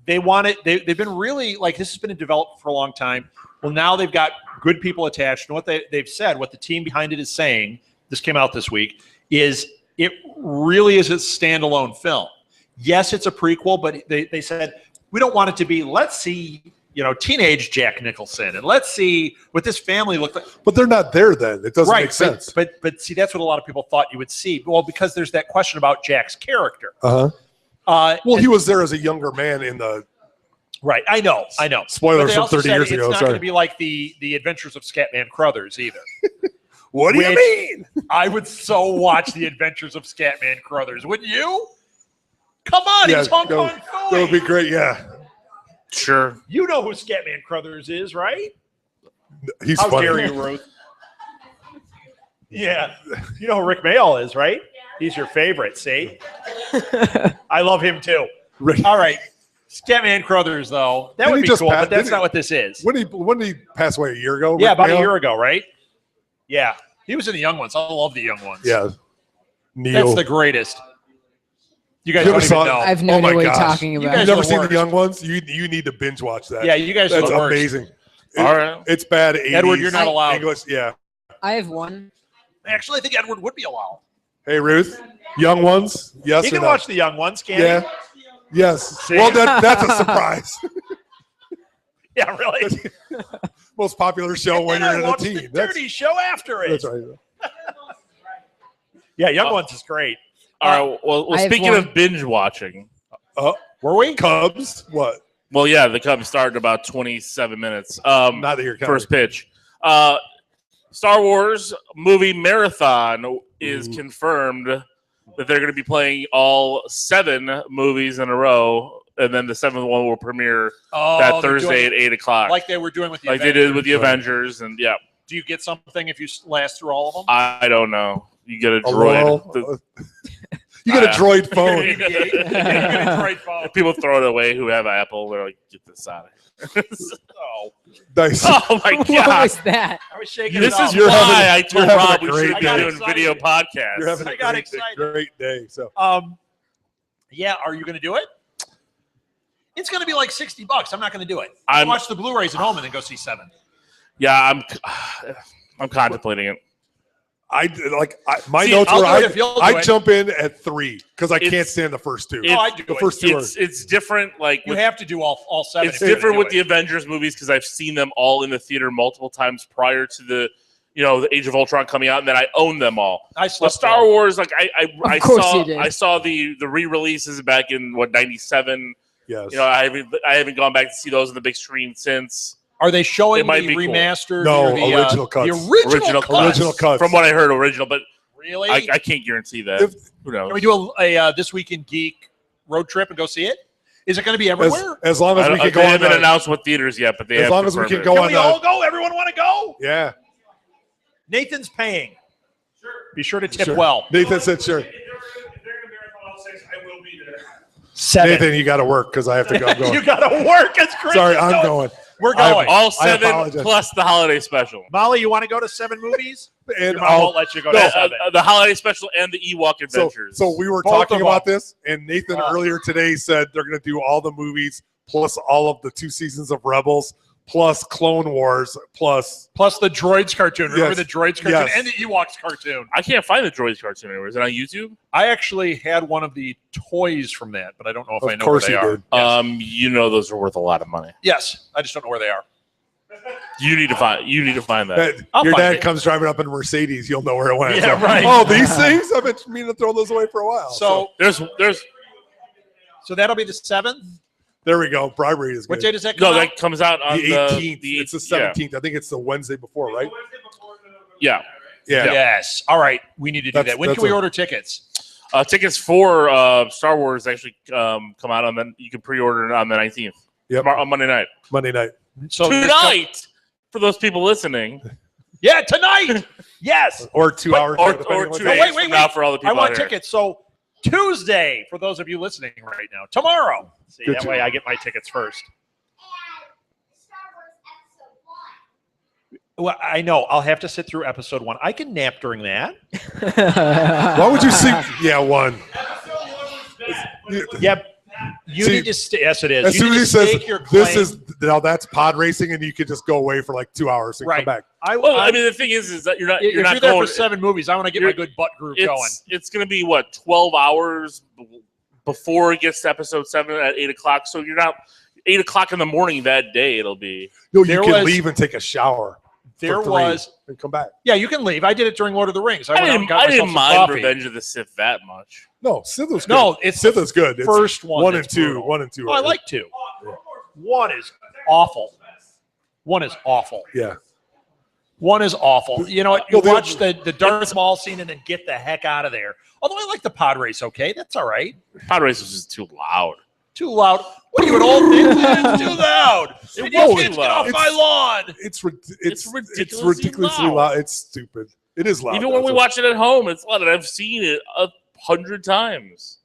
they want it. They've been really like this has been developed for a long time. Well, now they've got good people attached. And what they've said, what the team behind it is saying, this came out this week, is it really is a standalone film. Yes, it's a prequel, but they said we don't want it to be, let's see, teenage Jack Nicholson, and let's see what this family looked like. But they're not there then. It doesn't make sense. But see, that's what a lot of people thought you would see. Well, because there's that question about Jack's character. Uh-huh. Well, he was there as a younger man in the. Right, I know. Spoilers from 30 years ago. It's not going to be like the Adventures of Scatman Crothers either. What do you mean? I would so watch the Adventures of Scatman Crothers. Wouldn't you? Come on, he's Hong Kong Philly. That would be great. Yeah. Sure. You know who Scatman Crothers is, right? He's How funny. dare you, Ruth? Yeah. You know who Rick Mayall is, right? He's your favorite, see? I love him too. All right. Scatman Crothers, though. That would be cool, but that's not what this is. When did he pass away? A year ago? Yeah, about a year ago, right? Yeah. He was in the Young Ones. I love the Young Ones. Yeah. That's the greatest. You guys don't even know. I have no idea what you're talking about. You've never seen the Young Ones? You need to binge watch that. Yeah, you guys are That's the worst. amazing. All right. It's bad 80s. Edward, you're not allowed. English, yeah. I have one. Actually, I think Edward would be allowed. Hey, Ruth. Young Ones? Yes He or can no? watch the Young Ones, can't Yeah. Yes. See? Well, that's a surprise. he? Yeah, really. Most popular show when And you're in I a watched teen. the Dirty Show after it. That's right. Yeah, Young Ones is great. All right. Well, I have speaking one. of binge watching, Were we? Cubs? What? well, yeah, the Cubs start in about 27 minutes. Not that you're counting. First pitch. Star Wars movie marathon is confirmed that they're going to be playing all 7 movies in a row, and then the 7th one will premiere that Thursday at 8 o'clock. Like they were doing with the like Avengers. they did with the Avengers, and yeah. Do you get something if you last through all of them? I don't know. You get a A droid. little- you get a droid phone. You get a great phone. People throw it away who have Apple. They're like, get this out of here. Oh, Nice. Oh, my What God. was that? I was shaking This it is off. You're why having- I told you're having Rob a we great should be day. doing video podcasts. You're having I a got great, excited. great day. So Yeah, are you going to do it? It's going to be like $60. I'm not going to do it. I'm- Watch the Blu-rays at home and then go see 7. Yeah, I'm contemplating it. My See, notes I'll were do it if you'll do I it. jump in at 3 because I can't It's- stand the first 2. Oh, I do the it. first 2 It's different. Like You with, have to do all 7. it's different with the Avengers movies because I've seen them all in the theater multiple times prior to the the Age of Ultron coming out, and then I own them all. I But Star Wars, like I saw the re-releases back in '97. Yes. I haven't gone back to see those on the big screen since. Are they showing the Cool. remastered? No, or the original cuts. The original cuts. From what I heard, original, but really, I can't guarantee that. Who knows? Can we do a This Week in Geek road trip and go see it? Is it going to be everywhere? As long as we can go. They haven't announced what theaters yet, but as long as we can go. Can we all go? Everyone want to go? Yeah. Nathan's paying. Sure. Be sure to tip well. Nathan said sure. If they're in Marathon All 6, I will be there. 7. Nathan, you got to work because I have to go. I'm going. You got to work. It's crazy. Sorry, I'm going. We're going. All 7 plus the holiday special. Molly, you want to go to 7 movies? And I won't let you go to 7. The holiday special and the Ewok Adventures. So we were talking about this, and Nathan earlier today said they're going to do all the movies plus all of the 2 seasons of Rebels plus Clone Wars plus the Droids cartoon. Remember the Droids cartoon and the Ewoks cartoon? I can't find the Droids cartoon anywhere. Is it on YouTube? I actually had one of the toys from that, but I don't know if I know where they are. Yes. Those are worth a lot of money. Yes, I just don't know where they are. You need to find that. Your dad comes driving up in a Mercedes, you'll know where it went. Yeah, right. Oh, these things? I've been meaning to throw those away for a while. So there's so that'll be the 7th. There we go. Bribery is good. What day does that come out? No, that comes out on the 18th. It's the 17th. Yeah. I think it's the Wednesday before, right? Yeah. Yes. All right. We need to do that. When can we order tickets? Tickets for Star Wars actually come out on then you can pre-order it on the 19th. Yep. On Monday night. Monday night. So tonight for those people listening. Yeah, tonight. Yes. Or 2 hours. Or 2 days wait. now for all the people. I want tickets. So Tuesday for those of you listening right now. Tomorrow. See, that way I get my tickets first. Well, I know. I'll have to sit through episode 1. I can nap during that. Why would you sleep? Yeah, 1. Yep. You need to stay. Yes, it is. As soon as he says this is now, that's pod racing, and you could just go away for like 2 hours and come back. I mean, the thing is that you're not there going for 7 movies. I want to get my good butt groove going. It's going to be 12 hours before it gets to episode 7 at 8 o'clock. So you're not 8 o'clock in the morning that day. It'll be no. You can leave and take a shower. There was and come back. Yeah, you can leave. I did it during Lord of the Rings. I didn't mind Revenge of the Sith that much. No, Sith was good. No, Sith is good. It's first one. 1 and 2. 1 and 2. Oh, I like 2. 1 is awful. 1 is awful. Yeah. 1 is awful. You know what? You watch the Darth Maul scene and then get the heck out of there. Although I like the pod race. Okay, that's all right. Pod race was just too loud. Too loud. What are you, an old man? It's too loud. It won't get off my lawn. It's ridiculously loud. It's stupid. It is loud. Even when we watch it at home, it's loud. And I've seen it 100 times.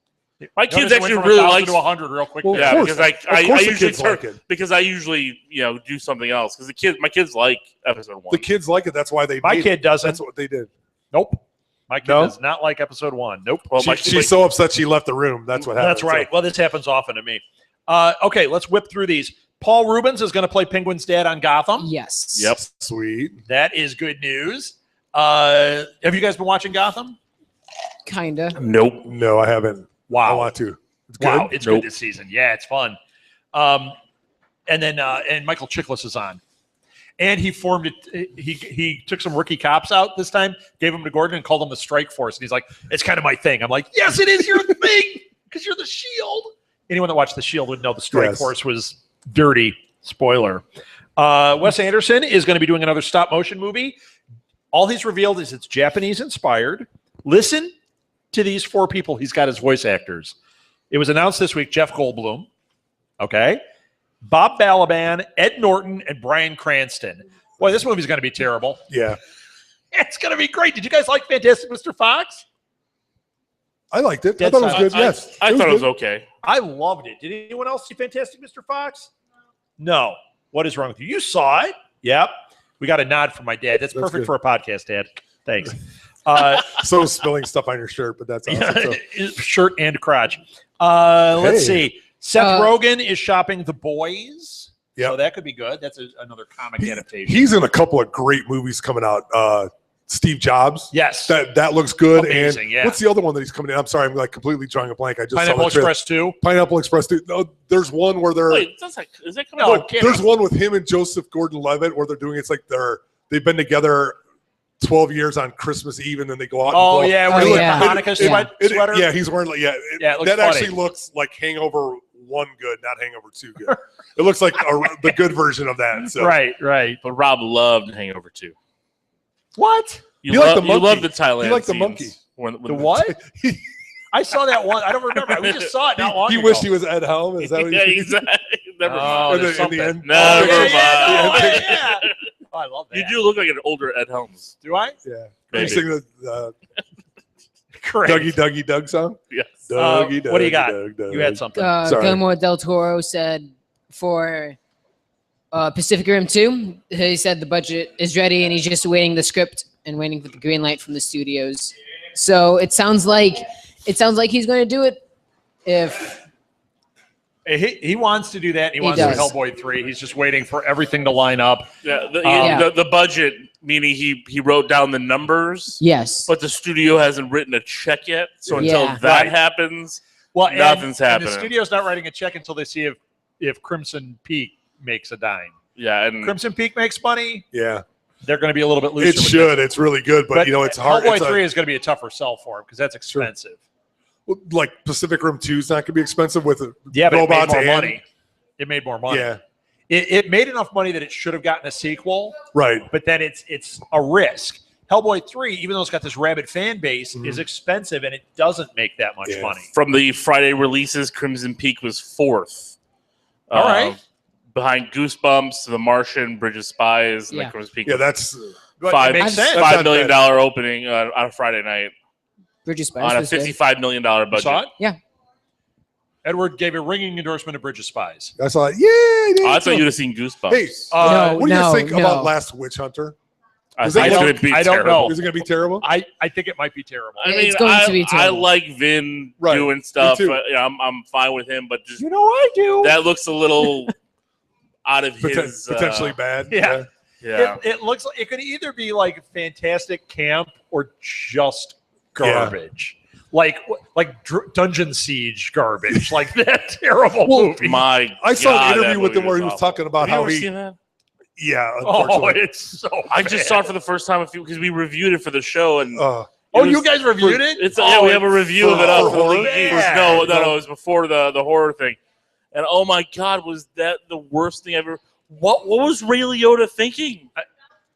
My kids actually really like to 100 real quick. Well, yeah, because I usually do something else because my kids like episode 1. The kids like it. That's why they. My kid doesn't. That's what they did. Nope. My kid does not like episode 1. Nope. Well, she's so upset she left the room. That's what happened. That's right. Well, this happens often to me. Okay, let's whip through these. Paul Rubens is going to play Penguin's dad on Gotham. Yes. Yep. Sweet. That is good news. Have you guys been watching Gotham? Kinda. Nope. No, I haven't. Wow. I want to. It's good. Wow, it's good this season. Yeah, it's fun. And then Michael Chiklis is on. And he formed it. He took some rookie cops out this time, gave them to Gordon, and called them the Strike Force. And he's like, "It's kind of my thing." I'm like, "Yes, it is your thing because you're the Shield." Anyone that watched the Shield would know the Strike Force was dirty. Spoiler. Wes Anderson is going to be doing another stop motion movie. All he's revealed is it's Japanese inspired. Listen to these 4 people he's got as voice actors. It was announced this week. Jeff Goldblum. Okay. Bob Balaban, Ed Norton, and Bryan Cranston. Boy, this movie's going to be terrible. Yeah. It's going to be great. Did you guys like Fantastic Mr. Fox? I liked it. I thought it was good. Yes. I thought it was okay. I loved it. Did anyone else see Fantastic Mr. Fox? No. What is wrong with you? You saw it. Yep. We got a nod from my dad. That's perfect for a podcast, Dad. Thanks. So spilling stuff on your shirt, but that's awesome. Shirt and crotch. Let's see. Seth Rogen is shopping The Boys. Yeah, so that could be good. That's another comic adaptation. He's in a couple of great movies coming out. Steve Jobs. Yes. That looks good. Amazing, and what's the other one that he's coming in? I'm sorry, I'm like completely drawing a blank. I just Pineapple Express 2. Pineapple Express 2. No, there's one where they're. Wait, is that coming out? There's one with him and Joseph Gordon-Levitt where they're doing. It's like they've been together 12 years on Christmas Eve, and then they go out. Oh, and yeah. Oh, With yeah. the Hanukkah sweater. Yeah, he's wearing Yeah, it looks that funny. actually looks like Hangover 1 good, not Hangover 2 good. It looks like the good version of that. So. Right. But Rob loved Hangover 2. What? You like the monkey. You love the Thailand. You like the scenes monkey. When The what? I saw that one. I don't remember. We just saw it not long He ago. wished he was Ed Helm. Is that what yeah, he exactly. Never Oh, mind. there's in the something. end? Never yeah, mind. yeah. Oh, I love that. You do look like an older Ed Helms. Do I? Yeah. Maybe. You sing the Correct. Dougie Doug song? Yes. Dougie, what do you Dougie, got? Doug, Doug. You had something. Sorry. Guillermo del Toro said for Pacific Rim 2, he said the budget is ready and he's just waiting the script and waiting for the green light from the studios. So it sounds like he's going to do it. If He wants to do that. He wants does. to do Hellboy 3. He's just waiting for everything to line up. Yeah, Yeah. the budget, meaning he wrote down the numbers, yes, but the studio hasn't written a check yet. So until Yeah. that Right. happens, Well, nothing's and happening. the studio's not writing a check until they see if Crimson Peak makes a dime. yeah, and Crimson Peak makes money. Yeah. They're going to be a little bit looser. It with should. It's really good, but it's hard. Hellboy It's 3 is going to be a tougher sell for him because that's expensive. like Pacific Rim 2 is not going to be expensive with Yeah, but it made robots more and money. It made more money. Yeah. It made enough money that it should have gotten a sequel, Right. but then it's a risk. Hellboy 3, even though it's got this rabid fan base, Mhm. is expensive and it doesn't make that much Yeah. money. from the Friday releases, Crimson Peak was 4th. All right. Behind Goosebumps, The Martian, Bridge of Spies, and Yeah. then Crimson Peak. Yeah, was that's But it makes sense. That's $5 million opening on a Friday night Bridge of Spies on a was good. $55 million You budget. saw it? Yeah. Edward gave a ringing endorsement of Bridge of Spies. I saw it. Yeah. Oh, I thought you'd have seen Goosebumps. Hey, No. what do you think about Last Witch Hunter? I Is think it- it's I going don't- to be I don't terrible. know. Is it going to be terrible? I think it might be terrible. I mean, It's going to be I terrible. like Vin Right. doing stuff. Me too. I'm fine with him, but just You know I do. that looks a little out of his Potentially bad. Yeah. Yeah, It looks like it could either be like fantastic camp or just garbage. Like Dungeon Siege garbage, like that terrible movie. my. I saw God, an that interview with him movie where he was was awful. talking about Have you how ever he. seen that? Yeah. Oh, Unfortunately. it's so. I just saw it for the first time because we reviewed it for the show and. Oh, it you was- guys reviewed it? It's we have a review of it for up. horror? No, it was before the horror thing, and oh my God, was that the worst thing ever? What was Ray Liotta thinking?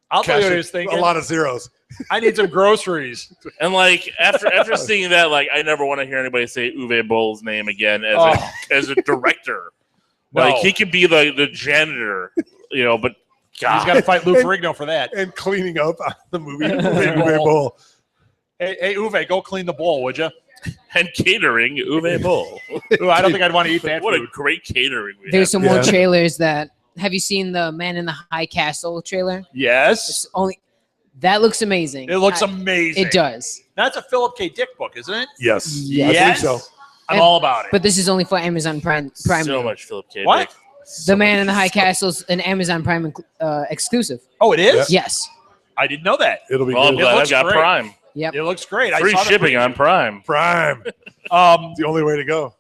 I'll tell you what Gosh, he was thinking. a lot of zeros. I need some groceries. And like after seeing that, like I never want to hear anybody say Uwe Boll's name again as a director. Like No. he could be the janitor, but God. He's got to fight Lou Ferrigno for that. And cleaning up on the movie. Uwe Bowl. Hey, Uwe, go clean the bowl, would you? And catering, Uwe Boll. Ooh, I don't think I'd want to eat that What food. a great catering we There's have. some more Yeah. trailers that. Have you seen the Man in the High Castle trailer? Yes, It's only that looks amazing. it looks amazing. It does. That's a Philip K. Dick book, isn't it? Yes. Yes. I believe so. I'm And- all about it. But this is only for Amazon Prime. So much Philip K. What? Dick. The Man in the High Castle's an Amazon Prime exclusive. Oh, it is? Yes. I didn't know that. It'll be Well, I'm good. It glad I've looks got great. Prime. Yep. It looks great. Free I saw the shipping on Prime. Prime. Um, The only way to go.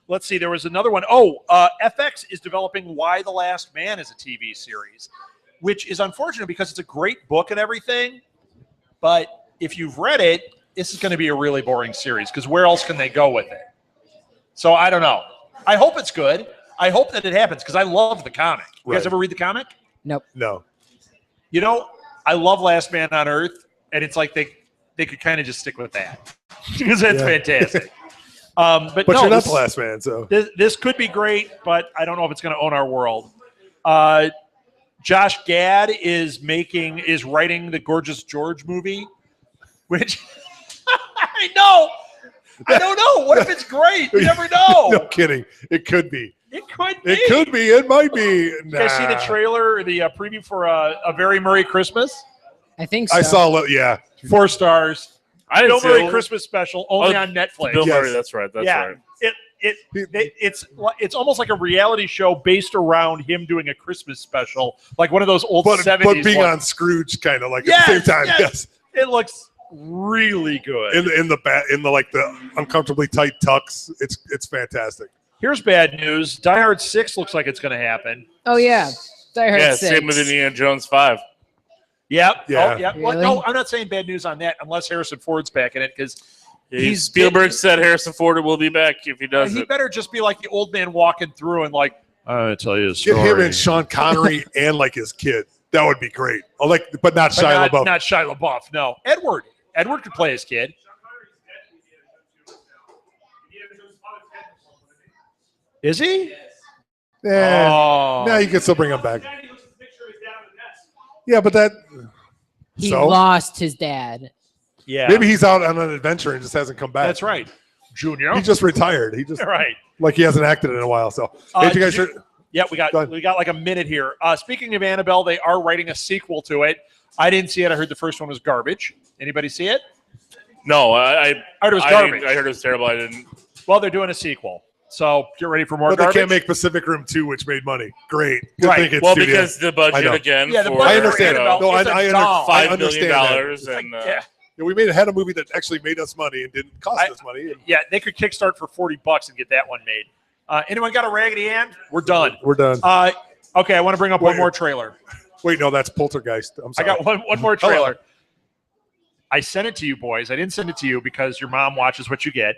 let's see. There was another one. Oh, FX is developing Why the Last Man as a TV series, which is unfortunate because it's a great book and everything. But if you've read it, this is going to be a really boring series because where else can they go with it? So I don't know. I hope it's good. I hope that it happens because I love the comic. You guys Right. ever read the comic? Nope. No. You know, I love Last Man on Earth, and it's like they could kind of just stick with that because that's Yeah. fantastic. But no, You're not this- the last man, so. This could be great, but I don't know if it's going to own our world. Josh Gad is writing the Gorgeous George movie, which I know. I don't know. What if it's great? You never know. No kidding. It could be. It could be. It could be. It might be. You guys see the trailer, the preview for a Very Merry Christmas? I think so. I saw. Yeah. 4 stars. I Bill didn't see Murray it. Christmas special only Oh, on Netflix. Bill Yes. Murray, that's right. That's yeah, right. it's almost like a reality show based around him doing a Christmas special, like one of those old But 70s being ones. on Scrooge, kind of like Yes, at the same time. yes. Yes. It looks really good. In the like the uncomfortably tight tux. It's fantastic. Here's bad news: Die Hard 6 looks like it's going to happen. Oh yeah. Die Hard Yeah, 6. same with Indiana Jones 5. Yep. Yeah. Oh, yeah. Really? Well, no, I'm not saying bad news on that unless Harrison Ford's back in it because Spielberg said Harrison Ford will be back if he does he it. better just be like the old man walking through and like, I'll tell you a story. Get him and Sean Connery and like his kid. That would be great. But not Shia LaBeouf. Not Shia LaBeouf. No, Edward could play his kid. Is he? Yeah. Oh. Now you can still bring him back. Yeah, but that. He lost his dad. Yeah. Maybe he's out on an adventure and just hasn't come back. That's right. Junior. He just retired. He just right. Like he hasn't acted in a while. So hey, you guys yeah, we got like a minute here. Speaking of Annabelle, they are writing a sequel to it. I didn't see it. I heard the first one was garbage. Anybody see it? No, I heard it was garbage. I heard it was terrible. I didn't. Well, they're doing a sequel. So get ready for more But garbage. they can't make Pacific Rim 2, which made money. Great. Good Right. thinking, Well, studio. because the budget again. Yeah, the for, budget I understand. You know, No, I $5 understand million that. and yeah. Yeah, we had a movie that actually made us money and didn't cost us money. Yeah, they could kickstart for $40 and get that one made. Anyone got a Raggedy Ann? We're done. We're done. Okay, I want to bring up one more trailer. Wait, no, that's Poltergeist. I'm I sorry. got one more trailer. I sent it to you, boys. I didn't send it to you because your mom watches what you get.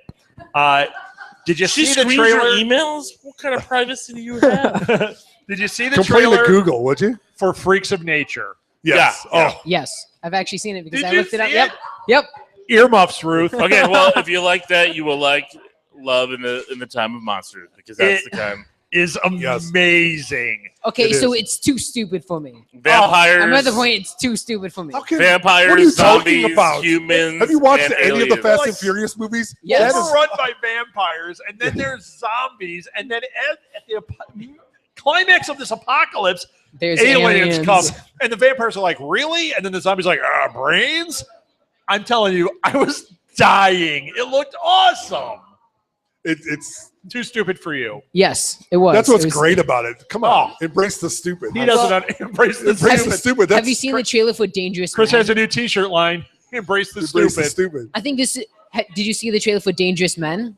Did you see the trailer? Your emails? What kind of privacy do you have? Did you see the Complain trailer to Google, would you? for Freaks of Nature? Yes. Yeah. Oh, Yes, I've actually seen it because Did I you looked it up. see Yep. it? Yep. Earmuffs, Ruth. Okay, well, if you like that, you will like Love in the Time of Monsters because that's the kind. Is amazing. Okay, It so is. it's too stupid for me. Vampires. I'm at the point it's too stupid for me. okay. Vampires, What are you zombies, talking about? humans. Have you watched and any of the aliens. Fast Like- and Furious movies? Yes. That is- Overrun by vampires, and then there's zombies, and then at the climax of this apocalypse, There's aliens come, and the vampires are like, really? And then the zombies are like, brains? I'm telling you, I was dying. It looked awesome. It's Too stupid for you. Yes, it was. that's what's It was- great about it. Come on, embrace the stupid. He doesn't embrace the Embrace the stupid. stupid. That's Have you seen the trailer for Dangerous Chris Men? has a new T-shirt line. Embrace the embrace the stupid. stupid. I think this. Did you see the trailer for Dangerous Men?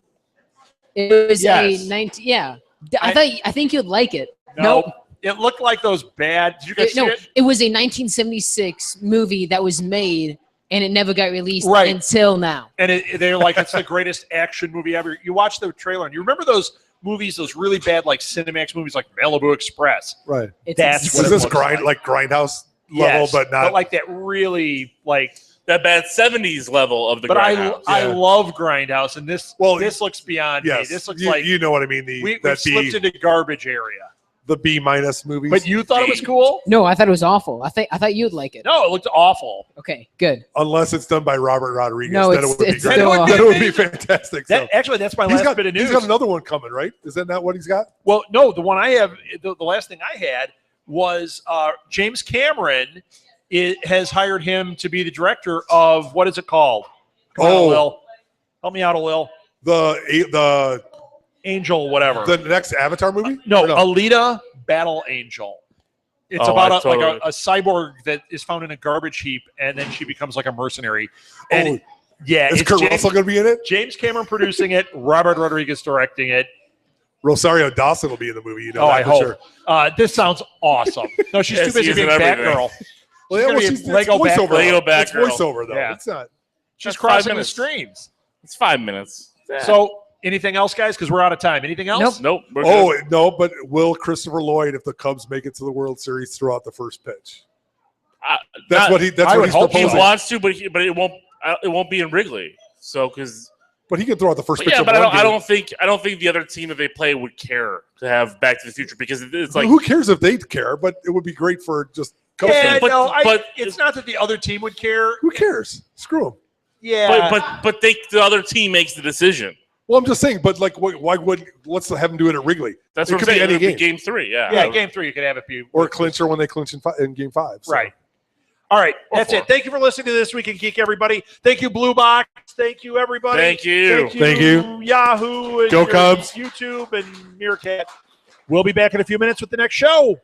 It was Yes. a 19. Yeah, I think you'd like it. No, Nope. it looked like those bad. Did you guys see No, it? it was a 1976 movie that was made and it never got released Right. until now. And they're like, it's the greatest action movie ever. You watch the trailer, and you remember those movies, those really bad like Cinemax movies, like Malibu Express. Right. That's what Is it this looks like. grindhouse level, Yes, but not like that really like. that bad 70s level of the But Grindhouse. I love Grindhouse, and this looks beyond yes. me. This looks you, like you know what I mean. we slipped into garbage area. The B- movies. But you thought it was cool? No, I thought it was awful. I thought you'd like it. No, it looked awful. Okay, good. Unless it's done by Robert Rodriguez, No, then it would be it's great. still That Then it would be amazing. fantastic. That actually, that's my last bit of news. He's got another one coming, right? Is that not what he's got? Well, no, the one I have, the last thing I had was James Cameron has hired him to be the director of, what is it called? Come on, Lil. Help me out, Lil. The Angel, whatever. the next Avatar movie? No, Or Alita Battle Angel. It's Oh, about I like a cyborg that is found in a garbage heap, and then she becomes like a mercenary. And yeah, is it's Kurt James, Russell going to be in it? James Cameron producing it, Robert Rodriguez directing it. Rosario Dawson will be in the movie. You know, Oh, that I for hope. Sure. This sounds awesome. No, she's Yes, too busy she is being in everything. Batgirl. Well, gonna be it's Lego voiceover. Batgirl. Lego It's Batgirl. voiceover though. Yeah. It's not. She's That's 5 crossing the minutes. streams. It's 5 minutes. So, anything else, guys? Because we're out of time. Anything else? Nope. We're Oh good. no, but will Christopher Lloyd, if the Cubs make it to the World Series, throw out the first pitch? That's what he's I would hope He proposing. wants to, but it won't. It won't be in Wrigley. So because. But he can throw out the first pitch. Yeah, of but one I game. don't think the other team that they play would care to have Back to the Future because it's like who cares if they care? But it would be great for just. Cubs Yeah, fans. but it's not that the other team would care. Who cares? Screw them. Yeah. but the other team makes the decision. Well, I'm just saying. But like, why would let's have them do it at Wrigley? That's It what I'm could be saying. any It would be game. game 3. Yeah. Yeah, game 3, you could have it be. Or clincher when they clinch in game 5. So. Right. All right, that's it. Thank you for listening to This Week in Geek, everybody. Thank you, Blue Box. Thank you, everybody. Thank you. Thank you. Yahoo and Go Cubs. YouTube and Meerkat. We'll be back in a few minutes with the next show.